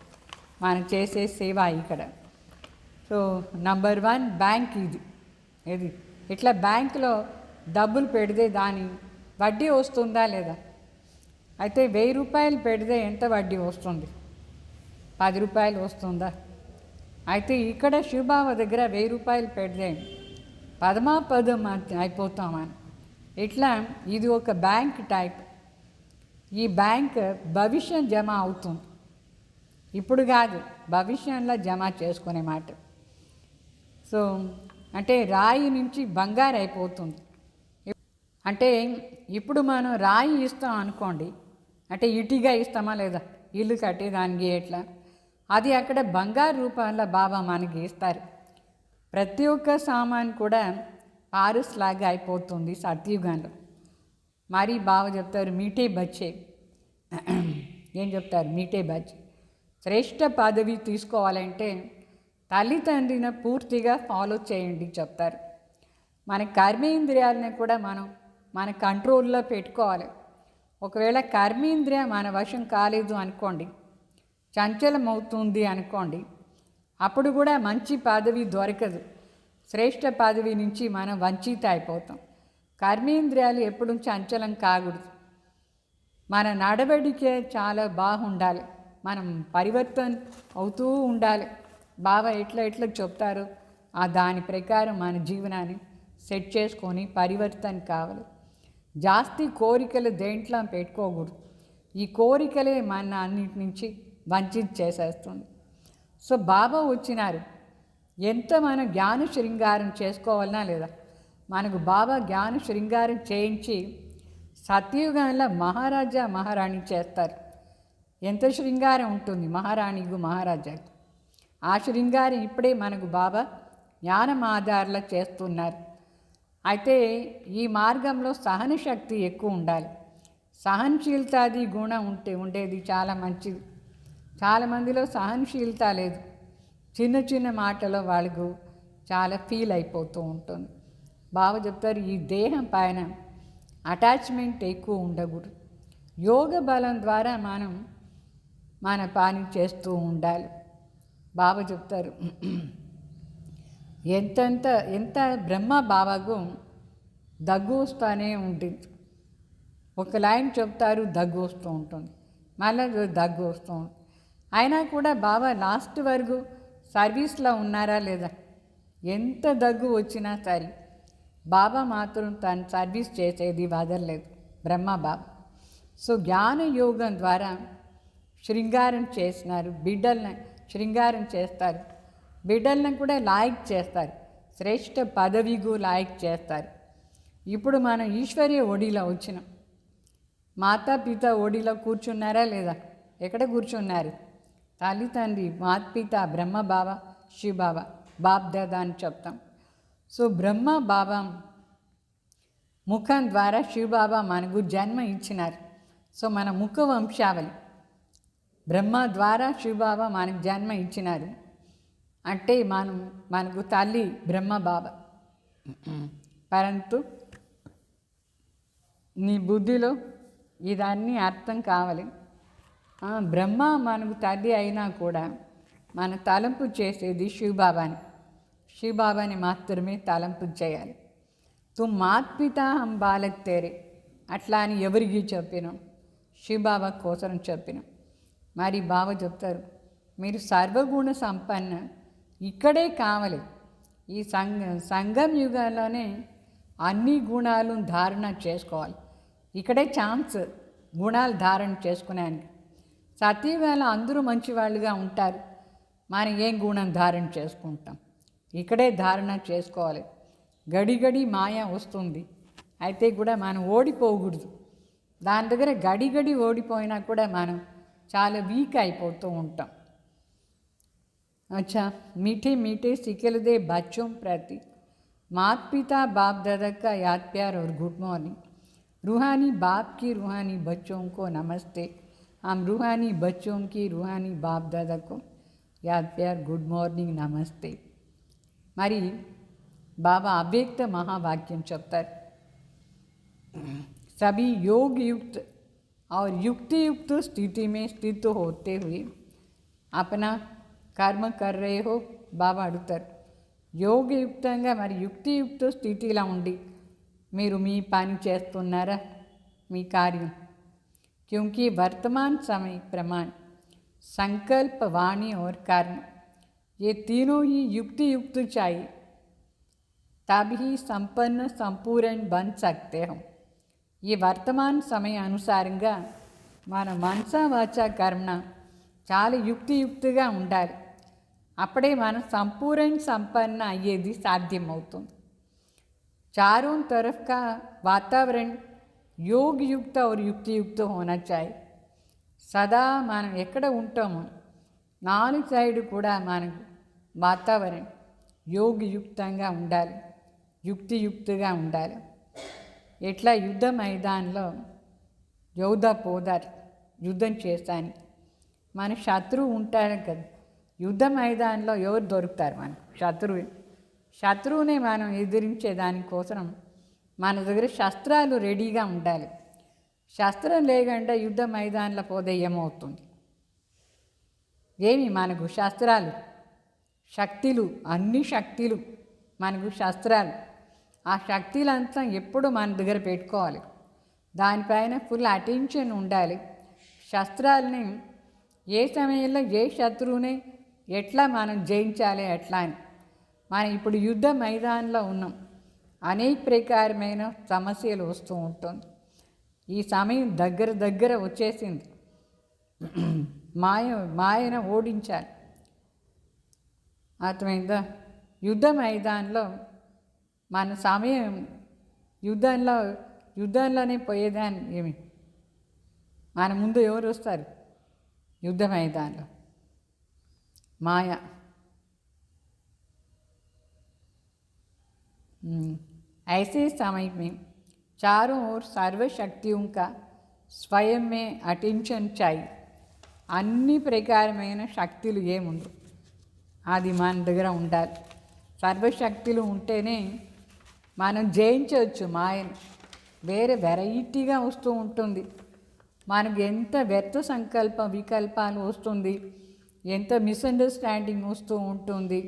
మనం చేసే సేవ ఇక్కడ. సో నంబర్ 1 బ్యాంక్ ఇది ఇట్లా బ్యాంకులో డబ్బులు పెడితే దాని వడ్డీ వస్తుందా లేదా? అయితే 1000 రూపాయలు పెడితే ఎంత వడ్డీ వస్తుంది? 10 రూపాయలు వస్తుందా? అయితే ఇక్కడ శివబాబా దగ్గర 1000 రూపాయలు పెడితే పదమాపదం అయిపోతాం మనం. ఇట్లా ఇది ఒక బ్యాంక్ టైప్. ఈ బ్యాంక్ భవిష్యం జమ అవుతుంది, ఇప్పుడు కాదు భవిష్యంలో జమ చేసుకునే మాట. సో అంటే రాయి నుంచి బంగారు అయిపోతుంది. అంటే ఇప్పుడు మనం రాయి ఇస్తాం అనుకోండి, అంటే ఇటుగా ఇస్తామా లేదా? ఇల్లు కట్టేదానికి ఎట్లా, అది అక్కడ బంగారు రూపంలో బాబా మనకి ఇస్తారు. ప్రతి ఒక్క సామాన్ కూడా పారస్ లాగా అయిపోతుంది సత్యుగంలో. మరి బాబా చెప్తారు మీటే బచ్చే, ఏం చెప్తారు? మీటే బచ్చే. శ్రేష్ఠ పదవి తీసుకోవాలంటే తల్లిదండ్రిని పూర్తిగా ఫాలో చేయండి చెప్తారు. మన కర్మేంద్రియాలని కూడా మన కంట్రోల్లో పెట్టుకోవాలి. ఒకవేళ కర్మేంద్రియ మన వశం కాలేదు అనుకోండి, చంచలం అవుతుంది అనుకోండి, అప్పుడు కూడా మంచి పదవి దొరకదు. శ్రేష్ఠ పదవి నుంచి మనం వంచిత అయిపోతాం. కర్మేంద్రియాలు ఎప్పుడు చంచలం కాకూడదు. మన నడవడికే చాలా బాగుండాలి, మనం పరివర్తన అవుతూ ఉండాలి. బాబా ఎట్లా చెప్తారు దాని ప్రకారం మన జీవనాన్ని సెట్ చేసుకొని పరివర్తన కావాలి. జాస్తి కోరికలు దేంట్లో పెట్టుకోకూడదు. ఈ కోరికలే మన అన్నిటి నుంచి వంచిత చేసేస్తుంది. సో బాబా వచ్చినారు, ఎంత మన జ్ఞాన శృంగారం చేసుకోవాలన్నా లేదా? మనకు బాబా జ్ఞాన శృంగారం చేయించి సత్యుగంలో మహారాజా మహారాణి చేస్తారు. ఎంత శృంగారం ఉంటుంది మహారాణికు మహారాజాకు. ఆ శృంగారం ఇప్పుడే మనకు బాబా జ్ఞానం ఆధారంలో చేస్తున్నారు. అయితే ఈ మార్గంలో సహనశక్తి ఎక్కువ ఉండాలి. సహనశీలతాది గుణం ఉండేది చాలా మంచిది. చాలామందిలో సహనశీలత లేదు. చిన్న చిన్న మాటలో వాళ్ళకు చాలా ఫీల్ అయిపోతూ ఉంటుంది. బాబా చెప్తారు ఈ దేహం పైన అటాచ్మెంట్ ఎక్కువ ఉండకూడదు. యోగ బలం ద్వారా మనం మన పని చేస్తూ ఉండాలి. బాబా చెప్తారు ఎంత బ్రహ్మ బాబాకు దగ్గు వస్తూనే ఉంటుంది. ఒక లైన్ చెప్తారు, దగ్గు వస్తూ ఉంటుంది, మళ్ళీ దగ్గు వస్తూ ఉంటుంది. అయినా కూడా బాబా లాస్ట్ వరకు సర్వీస్లో ఉన్నారా లేదా? ఎంత దగ్గు వచ్చినా సరే బాబా మాత్రం తను సర్వీస్ చేసేది వదలలేదు బ్రహ్మ బాబా. సో జ్ఞాన యోగం ద్వారా శృంగారం చేసినారు, బిడ్డలను శృంగారం చేస్తారు, బిడ్డలను కూడా లాయక్ చేస్తారు, శ్రేష్ఠ పదవికు లాయక్ చేస్తారు. ఇప్పుడు మనం ఈశ్వర్య ఒడిలో వచ్చినాం. మాతాపిత ఒడిలో కూర్చున్నారా లేదా? ఎక్కడ కూర్చున్నారు? తల్లి తండ్రి, మాతపిత, బ్రహ్మ బాబా, శివ బాబా, బాప్ దాదా అని చెప్తాం. సో బ్రహ్మ బాబా ముఖం ద్వారా శివబాబా మనకు జన్మ ఇచ్చినారు. సో మన ముఖ వంశావళి బ్రహ్మ ద్వారా శివబాబా మనకు జన్మ ఇచ్చినారు అంటే మనకు తల్లి బ్రహ్మ బాబా. పరంతు నీ బుద్ధిలో ఇదన్నీ అర్థం కావాలి. బ్రహ్మ మనకు తల్లి అయినా కూడా మన తలంపు చేసేది శివబాబాని. శివబాబాని మాత్రమే తలంపు చేయాలి. తుమ్ మాత్ పితా హం బాలక్ తేరే అట్లా అని ఎవరికి చెప్పినాం? శివబాబా కోసం చెప్పినాం. మరి బాబా చెప్తారు మీరు సర్వగుణ సంపన్న ఇక్కడే కావాలి. ఈ సంగం యుగాల్లోనే అన్ని గుణాలు ధారణ చేసుకోవాలి. ఇక్కడే ఛాన్స్ గుణాలు ధారణ చేసుకునేందుకు. సత్యవేళ అందరూ మంచివాళ్ళుగా ఉంటారు, మనం ఏం గుణం ధారణ చేసుకుంటాం? ఇక్కడే ధారణ చేసుకోవాలి. గడి మాయ వస్తుంది, అయితే కూడా మనం ఓడిపోకూడదు. దాని దగ్గర గడి ఓడిపోయినా కూడా మనం చాలా వీక్ అయిపోతూ ఉంటాం. अच्छा मीठे मीठे सिखल दे बच्चों प्रति माता पिता बाप दादा का याद प्यार और गुड मॉर्निंग. रूहानी बाप की रूहानी बच्चों को नमस्ते. हम रूहानी बच्चों की रूहानी बाप दादा को याद प्यार गुड मॉर्निंग नमस्ते. మరి బాబా అవ్యక్త మహావాక్యం చెప్తారు. सभी योग युक्त और युक्ति युक्त स्थिति में स्थित होते हुए अपना కర్మ కర్ రే హో బాబా అడుగుతారు. యోగయుక్తంగా మరి యుక్తియుక్త స్థితిలో ఉండి మీరు మీ పని చేస్తున్నారా, మీ కార్యం? క్యూంకి వర్తమాన్ సమయ ప్రమాణ సంకల్ప వాణి और कर्म ये तीनों ही युक्ति युक्त चाहिए, तभी संपन्न संपूर्ण बन सकते हो. ఈ వర్తమాన సమయ అనుసారంగా మన మనస వాచ కర్మ చాలా యుక్తియుక్తిగా ఉండాలి. అప్పుడే మనం సంపూर्ण संपन्न అయ్యేది సాధ్యమవుతుంది. चारों तरफ का वातावरण योग युक्त और युक्ति युक्त होना चाहिए. సదా మనం ఎక్కడ ఉంటామో నాలుగు సైడ్ కూడా మనకు వాతావరణం యోగయుక్తంగా ఉండాలి, యుక్తియుక్తిగా ఉండాలి. ఎట్లా యుద్ధ మైదానంలో యోధ పోదారు యుద్ధం చేస్తాను, మన శత్రువు ఉంటారు కదా. యుద్ధ మైదానంలో ఎవరు దొరుకుతారు మనకు? శత్రువునే మనం ఎదిరించే దానికోసం మన దగ్గర శస్త్రాలు రెడీగా ఉండాలి. శస్త్రం లేకుండా యుద్ధ మైదానంలో పోతే ఏమవుతుంది? ఏమి మనకు శస్త్రాలు, శక్తులు, అన్ని శక్తులు మనకు శస్త్రాలు. ఆ శక్తులంతా ఎప్పుడు మన దగ్గర పెట్టుకోవాలి, దానిపైన ఫుల్ అటెన్షన్ ఉండాలి. శస్త్రాలని ఏ సమయంలో ఏ శత్రువుని ఎట్లా మనం జయించాలి ఎట్లా అని. మనం ఇప్పుడు యుద్ధ మైదానంలో ఉన్నాం, అనేక ప్రకారమైన సమస్యలు వస్తూ ఉంటుంది. ఈ సమయం దగ్గర వచ్చేసింది. మాయను ఓడించాలి. అర్థమైందా? యుద్ధ మైదానంలో మన సమయం యుద్ధంలోనే పోయేదాన్ని ఏమి మన ముందు ఎవరు వస్తారు? యుద్ధ మైదానంలో మాయ. ऐसे समय में चारों ओर सर्वशक्तियों का स्वयं में अटेंशन चाहिए. అన్ని ప్రకారమైన శక్తులు ఏముండవు, అది మన దగ్గర ఉండాలి. సర్వశక్తులు ఉంటేనే మనం జయించవచ్చు మాయను. వేరే వెరైటీగా వస్తూ ఉంటుంది, మనకు ఎంత వ్యర్థ సంకల్ప వికల్పాలు వస్తుంది, ఎంత మిస్అండర్స్టాండింగ్ వస్తూ ఉంటుంది,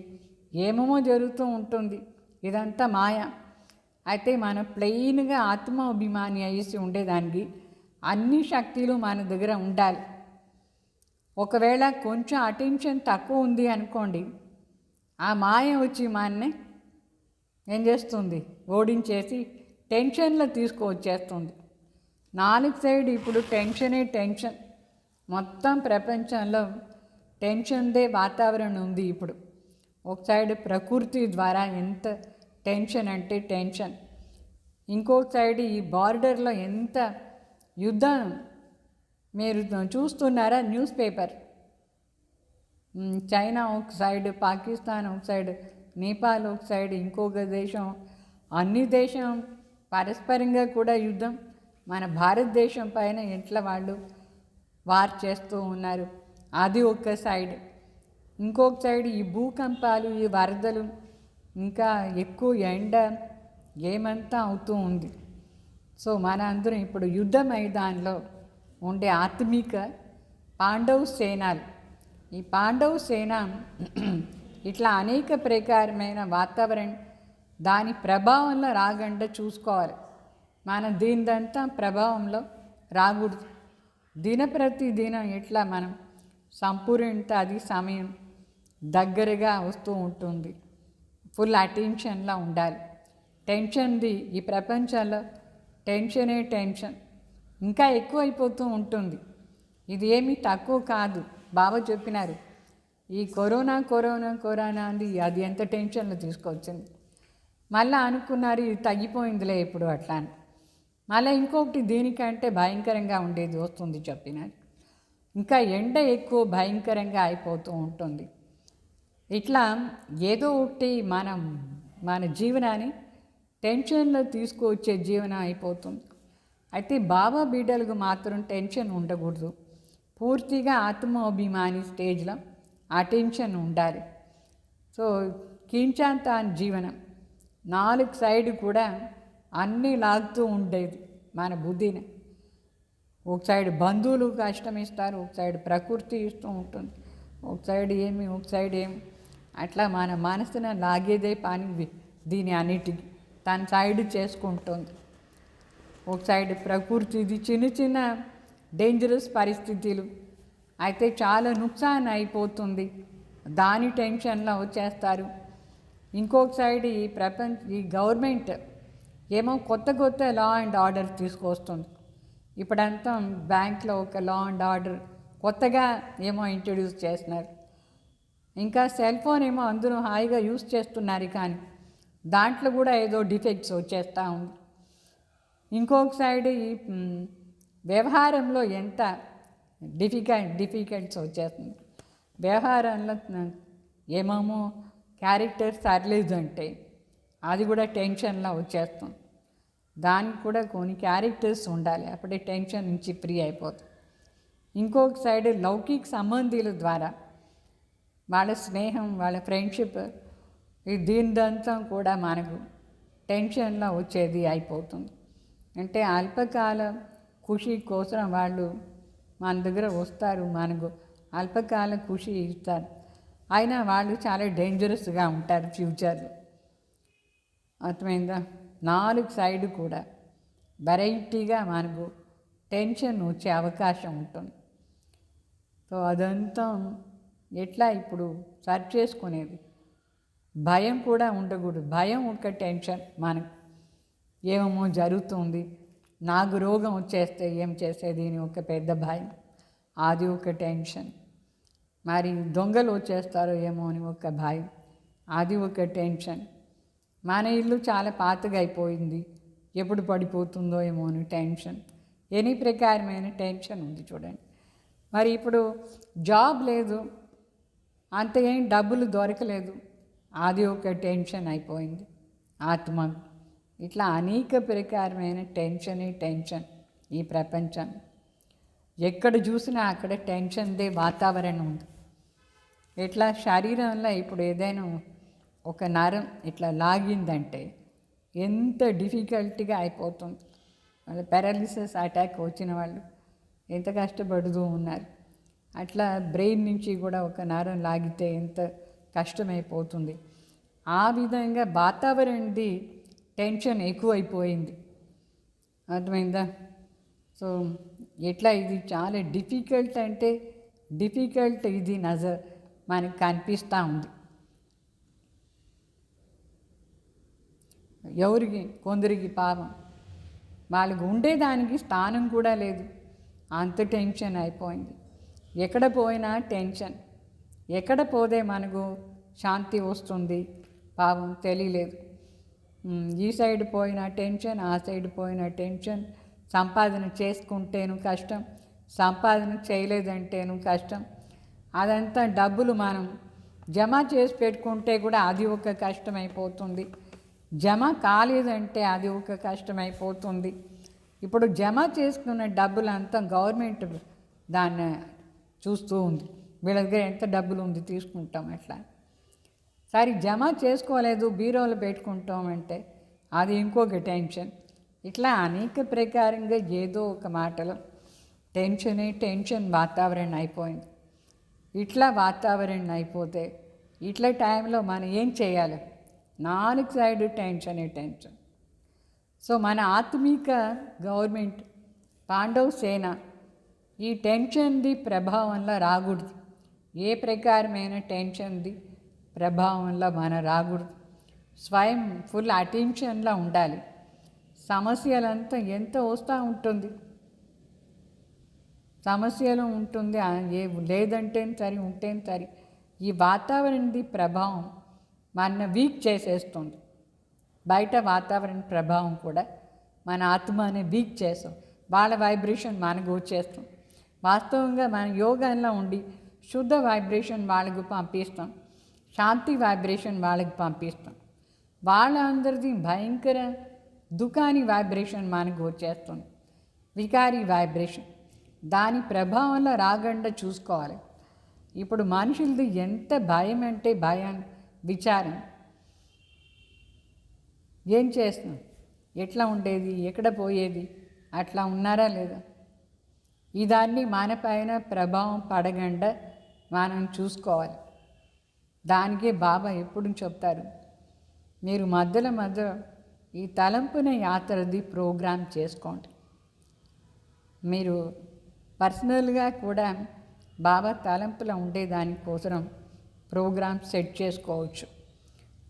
ఏమేమో జరుగుతూ ఉంటుంది. ఇదంతా మాయ. అయితే మనం ప్లెయిన్గా ఆత్మాభిమాని అయ్యేసి ఉండేదానికి అన్ని శక్తులు మన దగ్గర ఉండాలి. ఒకవేళ కొంచెం అటెన్షన్ తక్కువ ఉంది అనుకోండి, ఆ మాయ వచ్చి మనని ఏం చేస్తుంది, ఓడించేసి టెన్షన్లో తీసుకువచ్చేస్తుంది. 4 సైడ్ ఇప్పుడు టెన్షనే టెన్షన్. మొత్తం ప్రపంచంలో టెన్షన్దే వాతావరణం ఉంది ఇప్పుడు. ఒక సైడ్ ప్రకృతి ద్వారా ఎంత టెన్షన్ అంటే టెన్షన్, ఇంకొక సైడ్ ఈ బార్డర్లో ఎంత యుద్ధం మీరు చూస్తున్నారా? న్యూస్ పేపర్, చైనా ఒక సైడ్, పాకిస్తాన్ ఒక సైడ్, నేపాల్ ఒక సైడ్, ఇంకొక దేశం, అన్ని దేశం పరస్పరంగా కూడా యుద్ధం. మన భారతదేశం పైన ఎట్లా వాళ్ళు వార్ చేస్తూ ఉన్నారు, అది ఒక సైడ్. ఇంకొక సైడ్ ఈ భూకంపాలు, ఈ వరదలు, ఇంకా ఎక్కువ ఎండ, ఏమంతా అవుతూ ఉంది. సో మన అందరం ఇప్పుడు యుద్ధ మైదానంలో ఉండే ఆత్మిక పాండవ సేనాలు. ఈ పాండవ సేన ఇట్లా అనేక ప్రకారమైన వాతావరణం దాని ప్రభావంలో రాకుండా చూసుకోవాలి. మనం దీనిదంతా ప్రభావంలో రాకూడదు. దినప్రతి దినం ఇట్లా మనం సంపూర్ణత, అది సమయం దగ్గరగా వస్తూ ఉంటుంది. ఫుల్ అటెన్షన్లో ఉండాలి. టెన్షన్ది ఈ ప్రపంచంలో టెన్షనే టెన్షన్ ఇంకా ఎక్కువైపోతూ ఉంటుంది. ఇది ఏమీ తక్కువ కాదు. బాబా చెప్పినారు, ఈ కరోనా కరోనా కరోనా అంది, అది ఎంత టెన్షన్లో తీసుకొచ్చింది. మళ్ళీ అనుకున్నారు ఇది తగ్గిపోయిందిలే ఇప్పుడు అట్లా అని. మళ్ళీ ఇంకొకటి దీనికంటే భయంకరంగా ఉండేది వస్తుంది చెప్పినారు. ఇంకా ఎండ ఎక్కువ భయంకరంగా అయిపోతూ ఉంటుంది. ఇట్లా ఏదో ఒకటి మన జీవనాన్ని టెన్షన్లో తీసుకువచ్చే జీవనం అయిపోతుంది. అయితే బాబా బిడ్డలకు మాత్రం టెన్షన్ ఉండకూడదు. పూర్తిగా ఆత్మాభిమాని స్టేజ్లో ఆ టెన్షన్ ఉండాలి. సో కించాంత జీవనం 4 సైడ్ కూడా అన్నీ లాగుతూ ఉండేది మన బుద్ధిని. ఒక సైడ్ బంధువులు కష్టం ఇస్తారు, ఒక సైడ్ ప్రకృతి ఇస్తూ ఉంటుంది, ఒక సైడ్ ఏమి, ఒక సైడ్ ఏమి, అట్లా మన మనసును లాగేదే పని దీని అన్నిటికీ తన సైడ్ చేసుకుంటుంది. ఒక సైడ్ ప్రకృతిది చిన్న చిన్న డేంజరస్ పరిస్థితులు అయితే చాలా నుక్సాన్ అయిపోతుంది, దాని టెన్షన్లో వచ్చేస్తారు. ఇంకొక సైడ్ ఈ గవర్నమెంట్ ఏమో కొత్త కొత్త లా అండ్ ఆర్డర్ తీసుకొస్తుంది. ఇప్పుడంతా బ్యాంక్లో ఒక లా అండ్ ఆర్డర్ కొత్తగా ఏమో ఇంట్రడ్యూస్ చేస్తున్నారు. ఇంకా సెల్ ఫోన్ ఏమో అందరూ హాయిగా యూజ్ చేస్తున్నారు, కానీ దాంట్లో కూడా ఏదో డిఫెక్ట్స్ వచ్చేస్తూ ఉంది. ఇంకొక సైడ్ ఈ వ్యవహారంలో ఎంత డిఫికల్ట్స్ వచ్చేస్తుంది. వ్యవహారంలో ఏమేమో క్యారెక్టర్స్ సర్లేదు అంటే అది కూడా టెన్షన్లో వచ్చేస్తుంది. దానికి కూడా కొన్ని క్యారెక్టర్స్ ఉండాలి, అప్పుడే టెన్షన్ నుంచి ఫ్రీ అయిపోతుంది. ఇంకొక సైడ్ లౌకిక సంబంధీల ద్వారా వాళ్ళ స్నేహం, వాళ్ళ ఫ్రెండ్షిప్, దీనిదంతా కూడా మనకు టెన్షన్లో వచ్చేది అయిపోతుంది. అంటే అల్పకాల ఖుషి కోసం వాళ్ళు మన దగ్గర వస్తారు, మనకు అల్పకాల ఖుషి ఇస్తారు, అయినా వాళ్ళు చాలా డేంజరస్గా ఉంటారు ఫ్యూచర్లో. అర్థమైందా? 4 సైడ్ కూడా వెరైటీగా మనకు టెన్షన్ వచ్చే అవకాశం ఉంటుంది. సో అదంతా ఎట్లా ఇప్పుడు సర్చ్ చేసుకునేది. భయం కూడా ఉండకూడదు. భయం ఒక టెన్షన్ మనకు, ఏమేమో జరుగుతుంది, నాకు రోగం వచ్చేస్తే ఏం చేసేది అని ఒక పెద్ద భయం, అది ఒక టెన్షన్. మరి దొంగలు వచ్చేస్తారో ఏమో అని ఒక భయం, అది ఒక టెన్షన్. మన ఇల్లు చాలా పాతగా అయిపోయింది, ఎప్పుడు పడిపోతుందో ఏమో అని టెన్షన్. ఎనీ ప్రకారమైన టెన్షన్ ఉంది చూడండి. మరి ఇప్పుడు జాబ్ లేదు, అంత ఏం డబ్బులు దొరకలేదు, అది ఒక టెన్షన్ అయిపోయింది ఆత్మ. ఇట్లా అనేక ప్రకారమైన టెన్షన్ ఈ ప్రపంచం. ఎక్కడ చూసినా అక్కడ టెన్షన్దే వాతావరణం ఉంది. ఎట్లా శరీరంలో ఇప్పుడు ఏదైనా ఒక నరం ఇట్లా లాగిందంటే ఎంత డిఫికల్ట్గా అయిపోతుంది. వాళ్ళ పారాలిసిస్ అటాక్ వచ్చిన వాళ్ళు ఎంత కష్టపడుతూ ఉన్నారు. అట్లా బ్రెయిన్ నుంచి కూడా ఒక నరం లాగితే ఎంత కష్టమైపోతుంది. ఆ విధంగా వాతావరణది టెన్షన్ ఎక్కువైపోయింది. అర్థమైందా? సో ఎట్లా ఇది చాలా డిఫికల్ట్ అంటే డిఫికల్ట్ ఇది మనకు కనిపిస్తూ ఉంది. ఎవరికి కొందరికి పాపం వాళ్ళకు ఉండేదానికి స్థానం కూడా లేదు, అంత టెన్షన్ అయిపోయింది. ఎక్కడ పోయినా టెన్షన్, ఎక్కడ పోతే మనకు శాంతి వస్తుంది పాపం తెలియలేదు. ఈ సైడ్ పోయిన టెన్షన్, ఆ సైడ్ పోయిన టెన్షన్. సంపాదన చేసుకుంటేను కష్టం, సంపాదన చేయలేదంటేను కష్టం. అదంతా డబ్బులు మనం జమ చేసి పెట్టుకుంటే కూడా అది ఒక కష్టమైపోతుంది, జమ కాలేదంటే అది ఒక కష్టమైపోతుంది. ఇప్పుడు జమ చేసుకున్న డబ్బులంతా గవర్నమెంట్ దాన్ని చూస్తూ ఉంది, వీళ్ళ దగ్గర ఎంత డబ్బులు ఉంది తీసుకుంటాం. అట్లా సరే జమ చేసుకోలేదు బీరోలు పెట్టుకుంటామంటే అది ఇంకొక టెన్షన్. ఇట్లా అనేక ప్రకారంగా ఏదో ఒక మాటలో టెన్షన్ వాతావరణం అయిపోయింది. ఇట్లా వాతావరణం అయిపోతే ఇట్లా టైంలో మనం ఏం చేయాలి? 4 సైడ్ టెన్షన్. సో మన ఆత్మీక గవర్నమెంట్ పాండవ సేన ఈ టెన్షన్ది ప్రభావంలో రాకూడదు. ఏ ప్రకారమైన టెన్షన్ది ప్రభావంలో మనం రాకూడదు. స్వయం ఫుల్ అటెన్షన్లో ఉండాలి. సమస్యలంతా ఎంత వస్తూ ఉంటుంది, సమస్యలు ఉంటుంది, లేదంటే సరి ఉంటేనే సరి. ఈ వాతావరణది ప్రభావం మన వీక్ చేసేస్తుంది. బయట వాతావరణ ప్రభావం కూడా మన ఆత్మని వీక్ చేస్తాం. వాళ్ళ వైబ్రేషన్ మనకు వచ్చేస్తాం. వాస్తవంగా మన యోగాలో ఉండి శుద్ధ వైబ్రేషన్ వాళ్ళకు పంపిస్తాం, శాంతి వైబ్రేషన్ వాళ్ళకి పంపిస్తాం. వాళ్ళందరిది భయంకర దుఃఖాని వైబ్రేషన్ మనకు వచ్చేస్తుంది, వికారి వైబ్రేషన్. దాని ప్రభావంలో రాకుండా చూసుకోవాలి. ఇప్పుడు మనుషులది ఎంత భయం అంటే భయం, విచారం. ఏం చేస్తున్నాం, ఎట్లా ఉండేది, ఎక్కడ పోయేది, అట్లా ఉన్నారా లేదా? ఇదాన్ని మన పైన ప్రభావం పడకుండా మనం చూసుకోవాలి. దానికే బాబా ఎప్పుడు చెప్తారు, మీరు మధ్య ఈ తలంపున యాత్రది ప్రోగ్రాం చేసుకోండి. మీరు పర్సనల్గా కూడా బాబా తలంపులో ఉండేదానికోసం ప్రోగ్రామ్ సెట్ చేసుకోవచ్చు.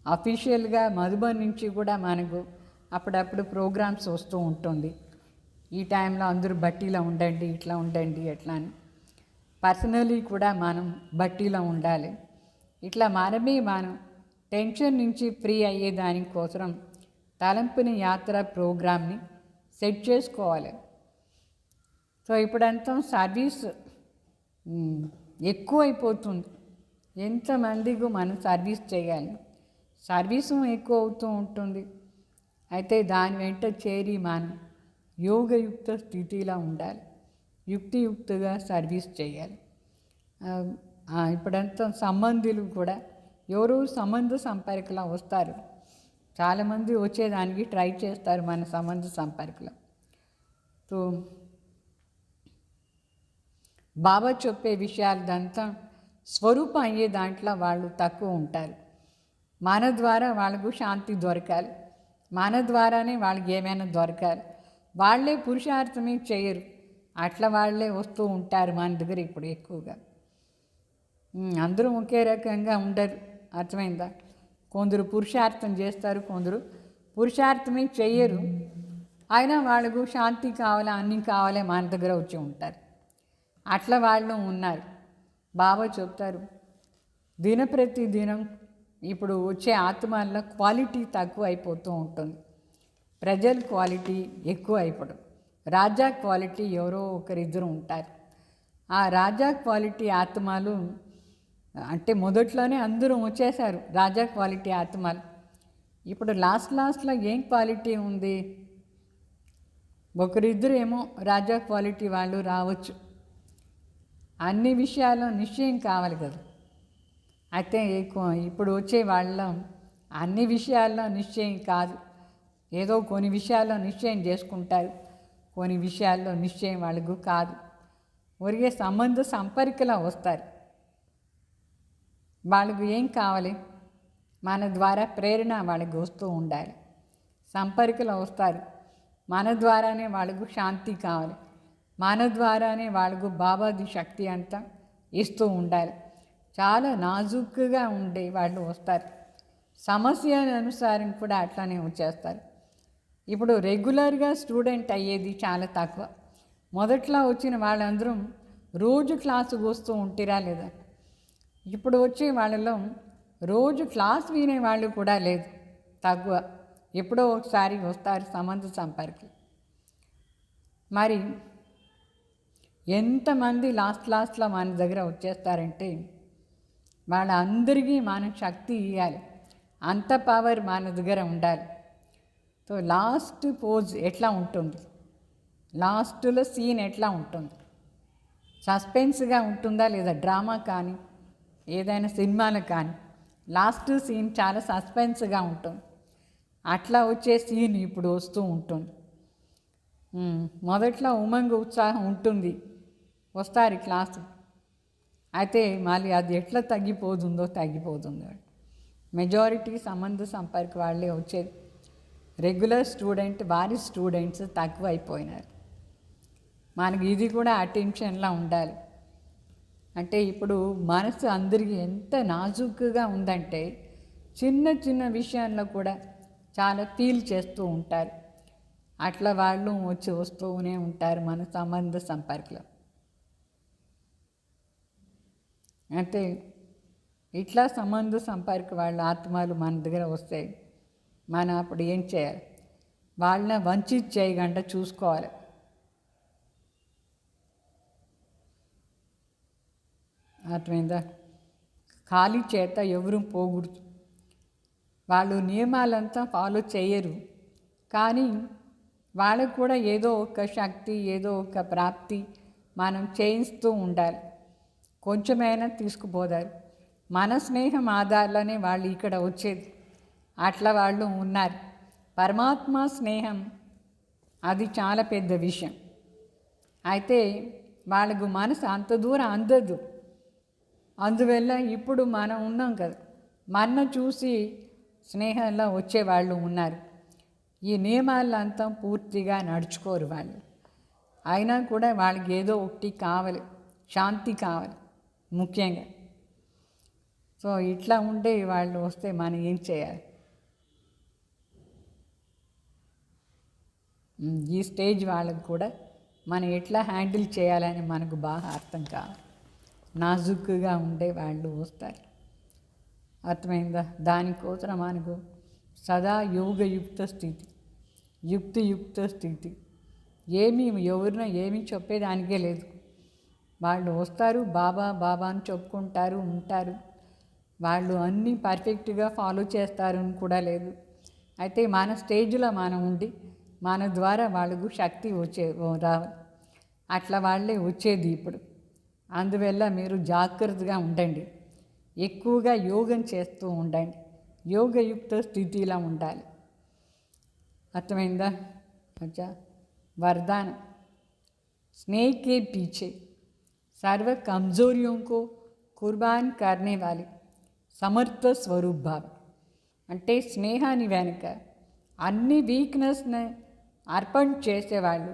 అఫీషియల్గా మధుబన్ నుంచి కూడా మనకు అప్పుడప్పుడు ప్రోగ్రామ్స్ వస్తూ ఉంటుంది. ఈ టైంలో అందరూ బట్టీలో ఉండండి, ఇట్లా ఉండండి, ఎట్లా అని. పర్సనలీ కూడా మనం బట్టీలో ఉండాలి. ఇట్లా మనం టెన్షన్ నుంచి ఫ్రీ అయ్యేదానికోసం తలంపుని యాత్ర ప్రోగ్రామ్ని సెట్ చేసుకోవాలి. సో ఇప్పుడంతా సర్వీస్ ఎక్కువైపోతుంది. ఎంతమందికి మనం సర్వీస్ చేయాలి, సర్వీసు ఎక్కువ అవుతూ ఉంటుంది. అయితే దాని వెంట చేరి మనం యోగయుక్త స్థితిలో ఉండాలి, యుక్తియుక్తగా సర్వీస్ చేయాలి. ఇప్పుడంతా సంబంధులు కూడా ఎవరు సంబంధ సంపర్కలో వస్తారు, చాలామంది వచ్చేదానికి ట్రై చేస్తారు మన సంబంధ సంపర్కలో. సో బాబా చెప్పే విషయాలదంతా స్వరూపం అయ్యే దాంట్లో వాళ్ళు తక్కువ ఉంటారు. మన ద్వారా వాళ్ళకు శాంతి దొరకాలి, మన ద్వారానే వాళ్ళకి ఏమైనా దొరకాలి. వాళ్ళే పురుషార్థమే చేయరు, అట్లా వాళ్ళే వస్తూ ఉంటారు మన దగ్గర ఇప్పుడు ఎక్కువగా. అందరూ ఒకే రకంగా ఉండరు, అర్థమైందా? కొందరు పురుషార్థం చేస్తారు, కొందరు పురుషార్థమే చెయ్యరు. అయినా వాళ్ళకు శాంతి కావాలి, అన్నీ కావాలి, మన దగ్గర వచ్చి ఉంటారు. అట్లా వాళ్ళు ఉన్నారు. బాబా చెప్తారు, ప్రతి దినం ఇప్పుడు వచ్చే ఆత్మల్లో క్వాలిటీ తక్కువ అయిపోతూ ఉంటుంది, ప్రజల క్వాలిటీ ఎక్కువ అయిపోవడం. రాజా క్వాలిటీ ఎవరో ఒకరిద్దరు ఉంటారు. ఆ రాజా క్వాలిటీ ఆత్మలు అంటే మొదట్లోనే అందరూ వచ్చేసారు రాజా క్వాలిటీ ఆత్మలు. ఇప్పుడు లాస్ట్లో ఏం క్వాలిటీ ఉంది? ఒకరిద్దరు ఏమో రాజా క్వాలిటీ వాళ్ళు రావచ్చు, అన్ని విషయాల్లో నిశ్చయం కావాలి కదా. అయితే ఇప్పుడు వచ్చే వాళ్ళం అన్ని విషయాల్లో నిశ్చయం కాదు, ఏదో కొన్ని విషయాల్లో నిశ్చయం చేసుకుంటారు, కొన్ని విషయాల్లో నిశ్చయం వాళ్ళకు కాదు. ఒరిగే సంబంధ సంపర్కలా వస్తారు. వాళ్ళకు ఏం కావాలి? మన ద్వారా ప్రేరణ వాళ్ళకి వస్తూ ఉండాలి. సంపర్కలు వస్తారు, మన ద్వారానే వాళ్ళకు శాంతి కావాలి, మన ద్వారానే వాళ్ళకు బాబాది శక్తి అంతా ఇస్తూ ఉండాలి. చాలా నాజుక్కుగా ఉండే వాళ్ళు వస్తారు. సమస్య అనుసారం కూడా అట్లానే వచ్చేస్తారు. ఇప్పుడు రెగ్యులర్గా స్టూడెంట్ అయ్యేది చాలా తక్కువ. మొదట్లో వచ్చిన వాళ్ళందరూ రోజు క్లాసుకు వస్తూ ఉంటిరా లేదా? ఇప్పుడు వచ్చే వాళ్ళలో రోజు క్లాస్ వినే వాళ్ళు కూడా లేదు, తక్కువ. ఎప్పుడో ఒకసారి వస్తారు సంబంధ సంపర్కి. మరి ఎంతమంది లాస్ట్లో మన దగ్గర వచ్చేస్తారంటే వాళ్ళందరికీ మనం శక్తి ఇవ్వాలి, అంత పవర్ మన దగ్గర ఉండాలి. సో లాస్ట్ పోజ్ ఎట్లా ఉంటుంది, లాస్ట్లో సీన్ ఎట్లా ఉంటుంది, సస్పెన్స్గా ఉంటుందా లేదా? డ్రామా కానీ ఏదైనా సినిమాలు కానీ లాస్ట్ సీన్ చాలా సస్పెన్స్గా ఉంటుంది. అట్లా వచ్చే సీన్ ఇప్పుడు వస్తూ ఉంటుంది. మొదట్లో ఉమంగ ఉత్సాహం ఉంటుంది, వస్తారు క్లాసు. అయితే మళ్ళీ అది ఎట్లా తగ్గిపోతుందో. మెజారిటీ సంబంధ సంపర్క వాళ్ళే వచ్చేది. రెగ్యులర్ స్టూడెంట్ వారి స్టూడెంట్స్ తక్కువ అయిపోయినారు. మనకి ఇది కూడా అటెన్షన్లా ఉండాలి. అంటే ఇప్పుడు మనసు అందరికీ ఎంత నాజూకుగా ఉందంటే చిన్న చిన్న విషయాల్లో కూడా చాలా ఫీల్ చేస్తూ ఉంటారు. అట్లా వాళ్ళు వస్తూనే ఉంటారు మన సంబంధ సంపర్కలో. అంటే ఇట్లా సంబంధ సంపర్క వాళ్ళ ఆత్మలు మన దగ్గర వస్తాయి. మనం అప్పుడు ఏం చేయాలి? వాళ్ళని వంచి చేయకుండా చూసుకోవాలి. అర్థమైందా? ఖాళీ చేత ఎవరు పోకూడదు. వాళ్ళు నియమాలంతా ఫాలో చేయరు, కానీ వాళ్ళకు కూడా ఏదో ఒక శక్తి, ఏదో ఒక ప్రాప్తి మనం చేయిస్తూ ఉండాలి. కొంచెమైనా తీసుకుపోతారు. మన స్నేహం ఆధారంలోనే వాళ్ళు ఇక్కడ వచ్చేది. అట్లా వాళ్ళు ఉన్నారు. పరమాత్మ స్నేహం అది చాలా పెద్ద విషయం. అయితే వాళ్ళకు మనసు అంత దూరం అందదు. అందువల్ల ఇప్పుడు మనం ఉన్నాం కదా, మన చూసి స్నేహంలో వచ్చేవాళ్ళు ఉన్నారు. ఈ నియమాలంతా పూర్తిగా నడుచుకోరు వాళ్ళు. అయినా కూడా వాళ్ళకి ఏదో ఒకటి కావాలి, శాంతి కావాలి ముఖ్యంగా. సో ఇట్లా ఉండే వాళ్ళు వస్తే మనం ఏం చేయాలి? ఈ స్టేజ్ వాళ్ళకు కూడా మనం ఎట్లా హ్యాండిల్ చేయాలని మనకు బాగా అర్థం కావాలి. నాజుక్కుగా ఉండే వాళ్ళు వస్తారు. అర్థమైందా? దానికోసం మనకు సదా యోగయుక్త స్థితి, యుక్తియుక్త స్థితి. ఎవరినో ఏమీ చెప్పేదానికే లేదు. వాళ్ళు వస్తారు, బాబా బాబా అని చెప్పుకుంటారు, ఉంటారు. వాళ్ళు అన్నీ పర్ఫెక్ట్గా ఫాలో చేస్తారు అని కూడా లేదు. అయితే మన స్టేజ్లో మనం ఉండి మన ద్వారా వాళ్ళకు శక్తి రావాలి. అట్లా వాళ్ళే వచ్చేది ఇప్పుడు. అందువల్ల మీరు జాగ్రత్తగా ఉండండి, ఎక్కువగా యోగం చేస్తూ ఉండండి, యోగయుక్త స్థితిలో ఉండాలి. అర్థమైందా? అచ్చా, वरदान स्नेह के पीछे सर्व कमजोरियों को कुर्बान करने वाले సమర్థ స్వరూప్ భావ. అంటే స్నేహాన్ని వెనుక అన్ని వీక్నెస్ని అర్పణ చేసేవాళ్ళు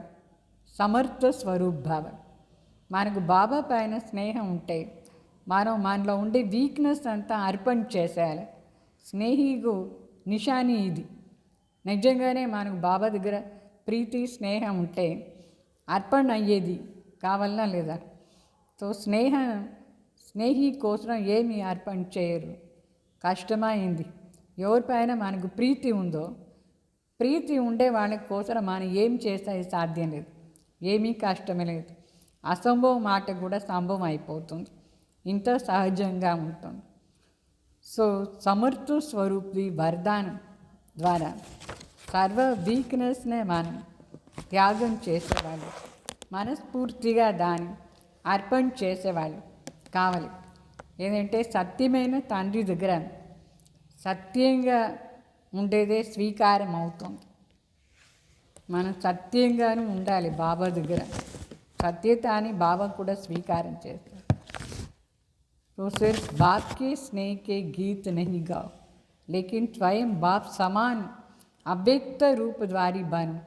సమర్థ స్వరూప్ భావ. మనకు బాబా పైన స్నేహం ఉంటే మనం మనలో ఉండే వీక్నెస్ అంతా అర్పణ చేసేయాలి. స్నేహికు నిశాని ఇది. నిజంగానే మనకు బాబా దగ్గర ప్రీతి స్నేహం ఉంటే అర్పణ అయ్యేది కావాలన్నా లేదా? సో స్నేహి కోసం ఏమి అర్పణ చేయరు, కష్టమైంది. ఎవరిపైన మనకు ప్రీతి ఉందో, ప్రీతి ఉండే వాళ్ళ కోసం మనం ఏం చేస్తే సాధ్యం లేదు, ఏమీ కష్టమే లేదు. అసంభవం మాట కూడా సంభవం అయిపోతుంది, ఇంత సహజంగా ఉంటుంది. సో సమర్థ స్వరూపి వరదానం ద్వారా సర్వ వీక్నెస్నే మనం త్యాగం చేసేవాళ్ళు, మనస్ఫూర్తిగా దాన్ని అర్పణ చేసేవాళ్ళు కావాలి. ఏంటంటే సత్యమైన తండ్రి దగ్గర సత్యంగా ఉండేదే స్వీకారం అవుతుంది. మనం సత్యంగానే ఉండాలి బాబా దగ్గర. సత్యత అని బాబా కూడా స్వీకారం చేస్తారు. तो सिर्फ बाप के स्नेह के गीत नहीं गाओ, लेकिन स्वयं बाप समान अव्यक्त रूप द्वारी बनो,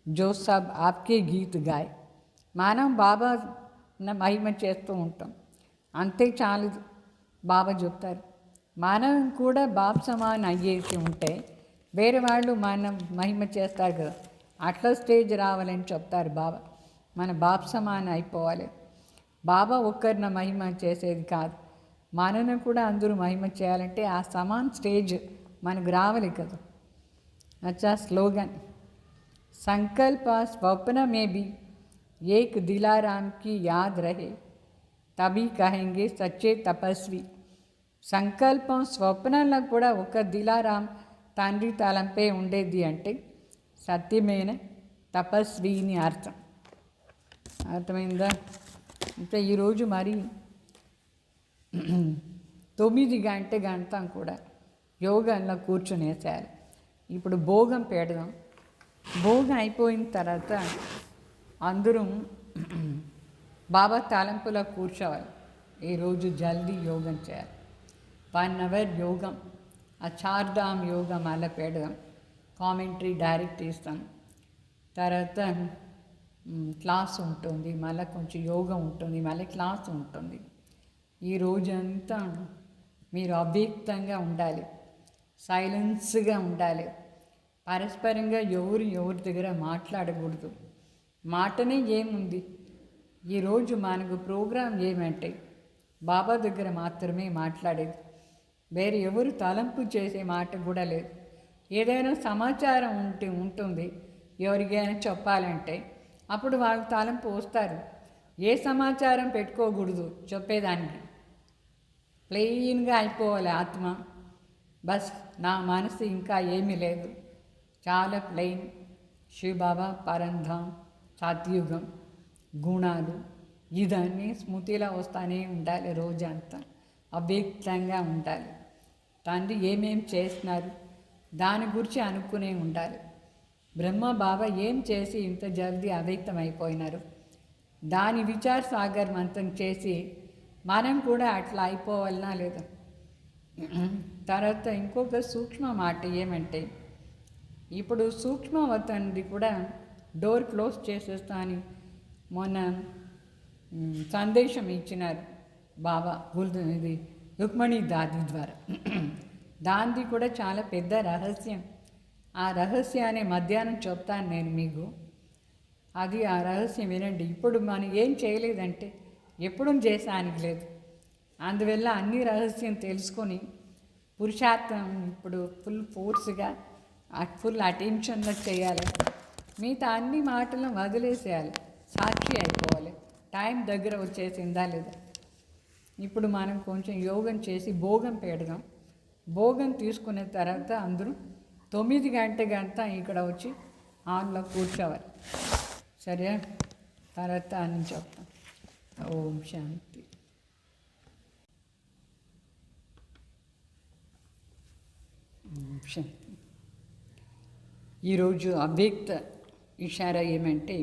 जो सब आपके गीत गाए. మనం బాబా మహిమ చేస్తూ ఉంటాం, అంతే చాలు. బాబా చెప్తారు మనం కూడా బాబా సమాన్ అయ్యేసి ఉంటే వేరే వాళ్ళు మనం మహిమ చేస్తారు కదా, అట్లా స్టేజ్ రావాలని చెప్తారు బాబా. మన బాబా సమాన్ అయిపోవాలి. బాబా ఒక్కరిన మహిమ చేసేది కాదు, మనను కూడా అందరూ మహిమ చేయాలంటే ఆ సమాన్ స్టేజ్ మనకు రావాలి కదా. అచ్చా స్లోగన్, సంకల్ప స్వప్న మే భీ ఏక్ దిలారామ్ కి యాద్ రహే, తభీ కహెంగే సచ్చే తపస్వి. సంకల్పం స్వప్నంలో కూడా ఒక దిలారాం తండ్రి తలంపై ఉండేది అంటే సత్యమైన తపస్విని అర్థం. అర్థమైందా? అంటే ఈరోజు మరి 9 గంట కూడా యోగాల్లో కూర్చునేసేయాలి. ఇప్పుడు భోగం పెడదాం. భోగం అయిపోయిన తర్వాత అందరూ బాబా తలంపులో కూర్చోవాలి. ఈరోజు జల్దీ యోగం చేయాలి. 1 అవర్ యోగం, ఆ చార్ధామ్ యోగం అలా పెడదాం. కామెంటరీ డైరెక్ట్ ఇస్తాం. తర్వాత క్లాస్ ఉంటుంది, మళ్ళీ కొంచెం యోగా ఉంటుంది, మళ్ళీ క్లాస్ ఉంటుంది. ఈ రోజంతా మీరు అవ్యక్తంగా ఉండాలి, సైలెన్స్గా ఉండాలి. పరస్పరంగా ఎవరి దగ్గర మాట్లాడకూడదు. మాటనే ఏముంది, ఈరోజు మనకు ప్రోగ్రాం ఏమంటే బాబా దగ్గర మాత్రమే మాట్లాడేది, వేరే ఎవరు తలంపు చేసే మాట కూడా లేదు. ఏదైనా సమాచారం ఉంటుంది, ఎవరికైనా చెప్పాలంటే అప్పుడు వాళ్ళు తలంపు వస్తారు. ఏ సమాచారం పెట్టుకోకూడదు చెప్పేదానికి, ప్లెయిన్గా అయిపోవాలి ఆత్మ. బస్ నా మనసు ఇంకా ఏమీ లేదు, చాలా ప్లెయిన్. శివబాబా పరంధామ్, సత్యుగం, గుణాలు ఇదన్నీ స్మృతిలో వస్తూనే ఉండాలి. రోజంతా అవ్యక్తంగా ఉండాలి. తండ్రి ఏమేం చేస్తున్నారు దాని గురించి అనుకునే ఉండాలి. బ్రహ్మ బాబా ఏం చేసి ఇంత జల్దీ అవ్యక్తం అయిపోయినారు, దాని విచార సాగర్ మంతం చేసి మనం కూడా అట్లా అయిపోవాలనా లేదా? తర్వాత ఇంకొక సూక్ష్మ మాట ఏమంటే, ఇప్పుడు సూక్ష్మవతంది కూడా డోర్ క్లోజ్ చేసేస్తా అని మొన్న సందేశం ఇచ్చినారు బాబా. ఇది రుక్మణి దాది ద్వారా. దాంది కూడా చాలా పెద్ద రహస్యం. ఆ రహస్యాన్ని మధ్యాహ్నం చెప్తాను నేను మీకు. అది ఆ రహస్యం వినండి. ఇప్పుడు మనం ఏం చేయలేదంటే ఎప్పుడూ చేసానికి లేదు. అందువల్ల అన్ని రహస్యం తెలుసుకొని పురుషార్థం ఇప్పుడు ఫుల్ ఫోర్స్గా ఫుల్ అటెన్షన్లో చేయాలి. మిగతా అన్ని మాటలను వదిలేసేయాలి, సాక్షి అయిపోవాలి. టైం దగ్గర వచ్చేసిందా లేదా? ఇప్పుడు మనం కొంచెం యోగం చేసి భోగం పెడదాం. భోగం తీసుకున్న తర్వాత అందరూ 9 గంట ఇక్కడ వచ్చి ఆన్లో కూర్చోవాలి. సరే? తర్వాత అని చెప్తాం. ఓం శాంతి. ఓం శాంతి. ఈరోజు అవ్యక్త ఇషారా ఏమంటే,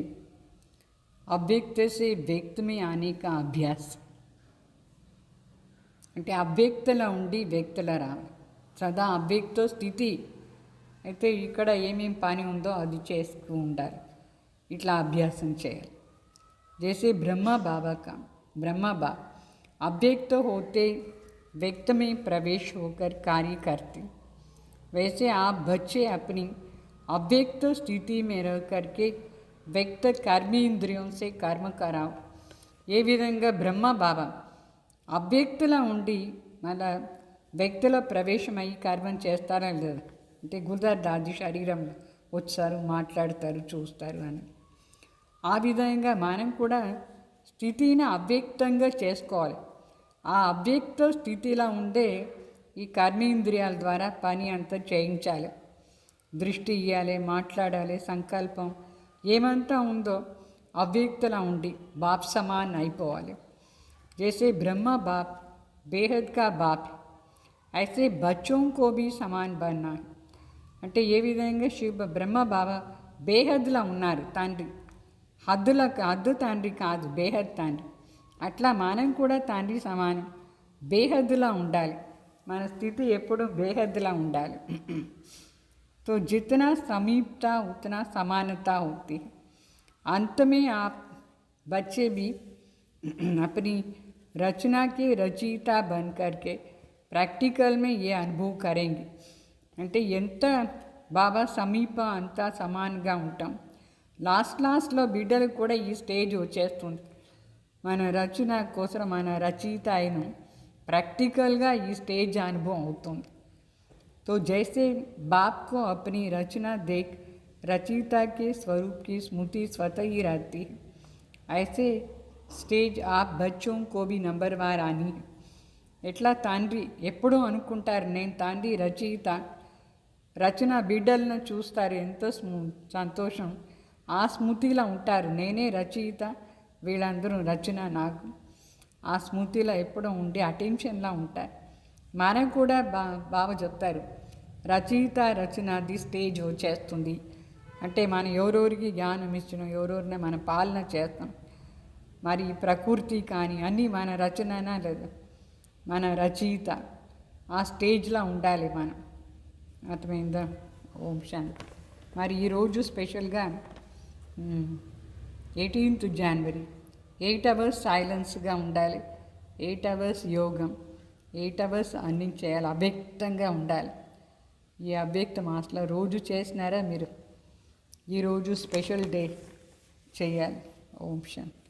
అవ్యక్త సే వ్యక్త మే ఆనే కా అభ్యాస్. అంటే అవ్యక్తలో ఉండి వ్యక్తలో రావాలి. సదా అవ్యక్త స్థితి అయితే ఇక్కడ ఏమేం పని ఉందో అది చేస్తూ ఉండాలి. ఇట్లా అభ్యాసం చేయాలి. जैसे ब्रह्मा बाबा का ब्रह्मा बाप अव्यक्त होते व्यक्त में प्रवेश होकर कार्य करते, वैसे आप बच्चे अपनी अव्यक्त स्थिति में रह करके व्यक्त कर्मेंद्रियों से कर्म कराओ. ఏ విధంగా బ్రహ్మ బాబా అవ్యక్తులా ఉండి మళ్ళా వ్యక్తిలో ప్రవేశమై కర్మం చేస్తారా లేదా అంటే గురుదార్ దాది శరీరంలో వచ్చారు, మాట్లాడతారు, చూస్తారు అని. ఆ విధంగా మనం కూడా స్థితిని అవ్యక్తంగా చేసుకోవాలి. ఆ అవ్యక్త స్థితిలో ఉండే ఈ కర్మేంద్రియాల ద్వారా పని అంతా చేయించాలి. దృష్టి ఇవ్వాలి, మాట్లాడాలి, సంకల్పం ఏమంతా ఉందో अव्यक्तला ఉండి बाप समान అయిపోవాలి. जैसे ब्रह्मा बाप बेहद का बाप ऐसे बच्चों को भी समान बनना है. అంటే ఏ విధంగా బ్రహ్మ బాబా బేహద్లా ఉన్నారు తండ్రి, హద్దు తండ్రి కాదు, బేహద్ తండ్రి. అట్లా మనం కూడా తండ్రి సమానం బేహద్లా ఉండాలి. మన స్థితి ఎప్పుడూ బేహద్లా ఉండాలి. तो जितना समीपता उतना समानता होती है. अंत में आप बच्चे भी अपनी रचना के रचयिता बन करके प्रैक्टिकल में ये अनुभव करेंगे. అంటే ఎంత బాబా సమీప అంత సమానంగా ఉంటాం. లాస్ట్లో బిడ్డలకు కూడా ఈ స్టేజ్ వచ్చేస్తుంది. మన రచన కోసం మన రచయిత అయిన प्रैक्टिकलगा ये स्टेज अनुभव అవుతుంది. तो जैसे बाप को अपनी रचना देख रचयिता के स्वरूप की स्मृति स्वतः ही रहती है, ऐसे स्टेज आप बच्चों को भी नंबरवार आनी है. ఎట్లా తండ్రి ఎప్పుడూ అనుకుంటారు నేను తండ్రి రచయిత, రచన బిడ్డలను చూస్తారు ఎంతో సంతోషం, ఆ స్మృతిలో ఉంటారు నేనే రచయిత, వీళ్ళందరూ రచన నాకు, ఆ స్మృతిలో ఎప్పుడూ ఉండి అటెన్షన్లా ఉంటారు. మనం కూడా బాగా చెప్తారు రచయిత రచనది స్టేజ్ వచ్చేస్తుంది అంటే మనం ఎవరెవరికి జ్ఞానం ఇచ్చినాం, ఎవరెవరిని మన పాలన చేస్తాం. మరి ప్రకృతి కానీ అన్నీ మన రచననా లేదు, మన రచయిత ఆ స్టేజ్లో ఉండాలి మనం. అర్థమైందా? ఓం శాంతి. మరి ఈరోజు స్పెషల్గా 18th January 8 hours సైలెన్స్గా ఉండాలి, 8 hours యోగం, 8 hours అన్నీ చేయాలి, అవ్యక్తంగా ఉండాలి. ఈ అవ్యక్త మాసలో రోజు చేసినారా మీరు? ఈరోజు స్పెషల్ డే చేయాలి. ఓం శాంతి.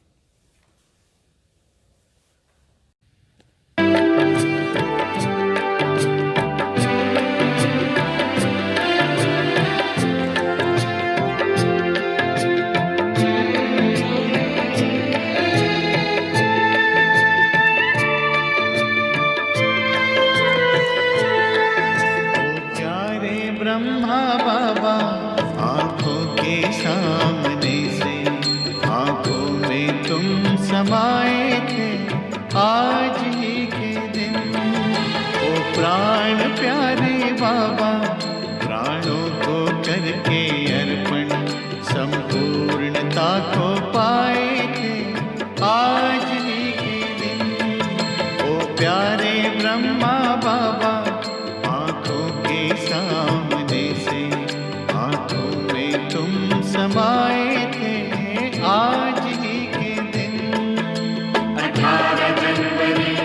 ब्रह्मा बाबा आँखों के सामने से आँखों में तुम समाए थे आज ही के दिन. ओ प्राण प्यारे बाबा प्राणों को करके अर्पण संपूर्णता को पाए थे आज ही के दिन. ओ प्यारे ब्रह्मा बाबा सामने से आँखों में तुम समाए थे आज ही के दिन. 18 जनवरी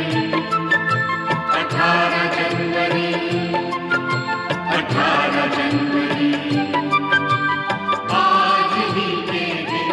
18 जनवरी 18 जनवरी आज ही के दिन.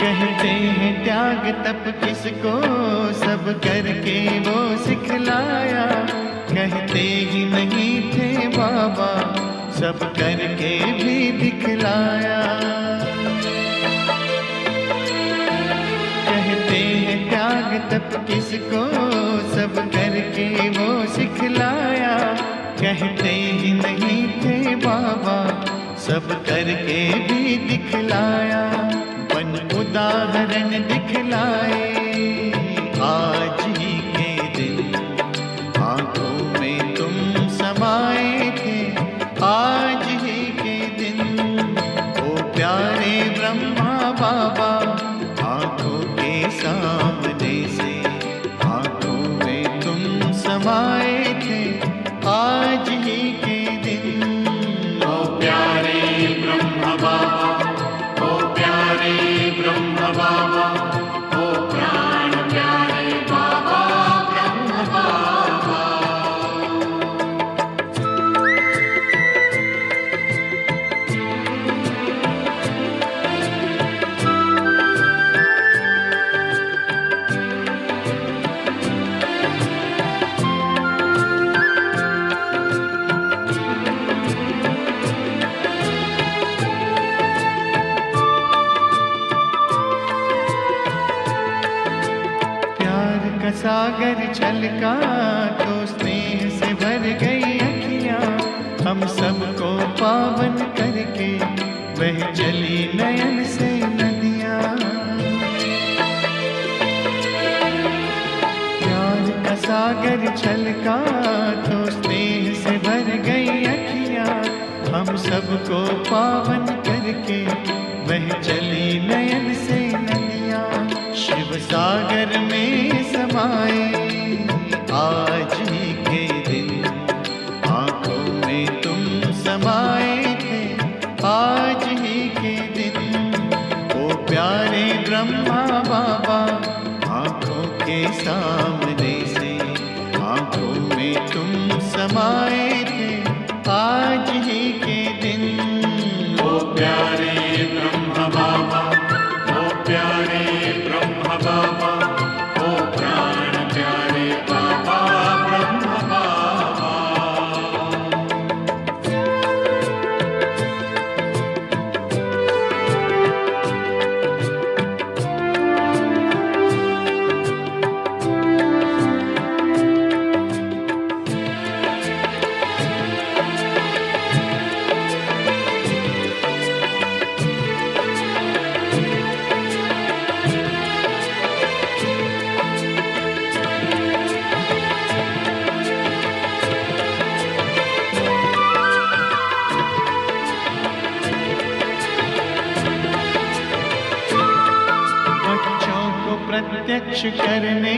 कहते हैं त्याग तप किसको सब करके वो सिखलाया, कहते ही नहीं थे बाबा सब करके भी दिखलाया. कहते हैं त्याग तप किसको सब करके वो सिखलाया, कहते ही नहीं थे बाबा सब करके भी दिखलाया. बन उदाहरण दिखलाए आज ही के दिन आँखों में तुम समाए थे आज ही के दिन. ओ प्यारे ब्रह्मा बाबा आँखों के सामने से आँखों में तुम समाए थे आज ही के दिन. ओ प्यारे ब्रह्म बाबा, ओ प्यारे ब्रह्म बाबा, ओ प्राण प्यारे बाबा ब्रह्म बाबा. सागर छलका तो स्नेह से भर गई अखियाँ, हम सबको पावन करके वह चली नयन से नदियाँ। प्यार का सागर छलका तो स्नेह से भर गई अखियाँ, हम सबको पावन करके वह चली नयन से नदियाँ। शिव सागर में समाए आज ही के दिन, आँखों में तुम समाए थे आज ही के दिन। ओ प्यारे ब्रह्मा बाबा, आँखों के सामने से आँखों में तुम समाए थे आज ही के दिन। ओ प्यारे ब्रह्म बाबा, ओ प्यारे ब्रह्म बाबा, ओ प्राण प्यारे बाबा ब्रह्म बाबा। प्रत्यक्ष करने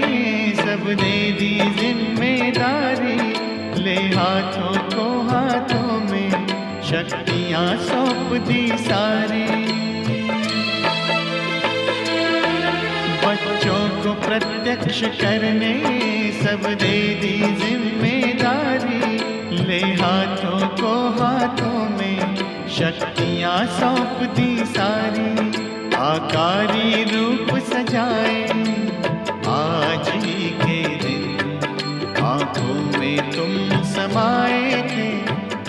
सब दे दी जिम्मेदारी, ले हाथों को हाथों में शक्तियाँ सौंप दी सारी। बच्चों को प्रत्यक्ष करने सब दे दी जिम्मेदारी, ले हाथों को हाथों में शक्तियाँ सौंप दी सारी। आकारी रूप सजाए आज ही के दिन, आँखों में तुम समाए थे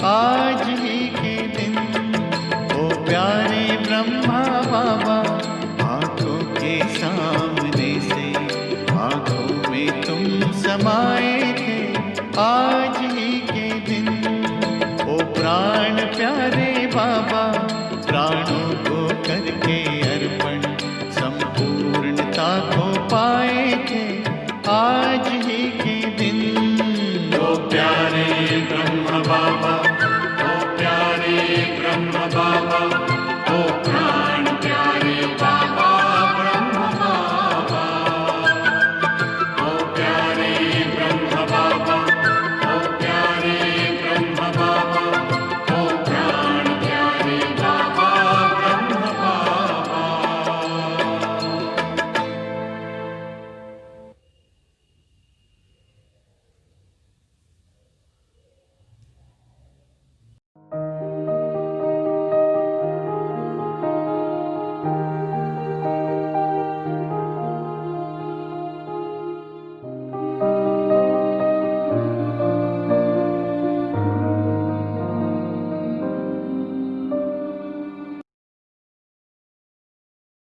आज ही के दिन। ओ प्यारे ब्रह्मा बाबा, आँखों के सामने से आँखों में तुम समाए थे आज ही के दिन। ओ प्राण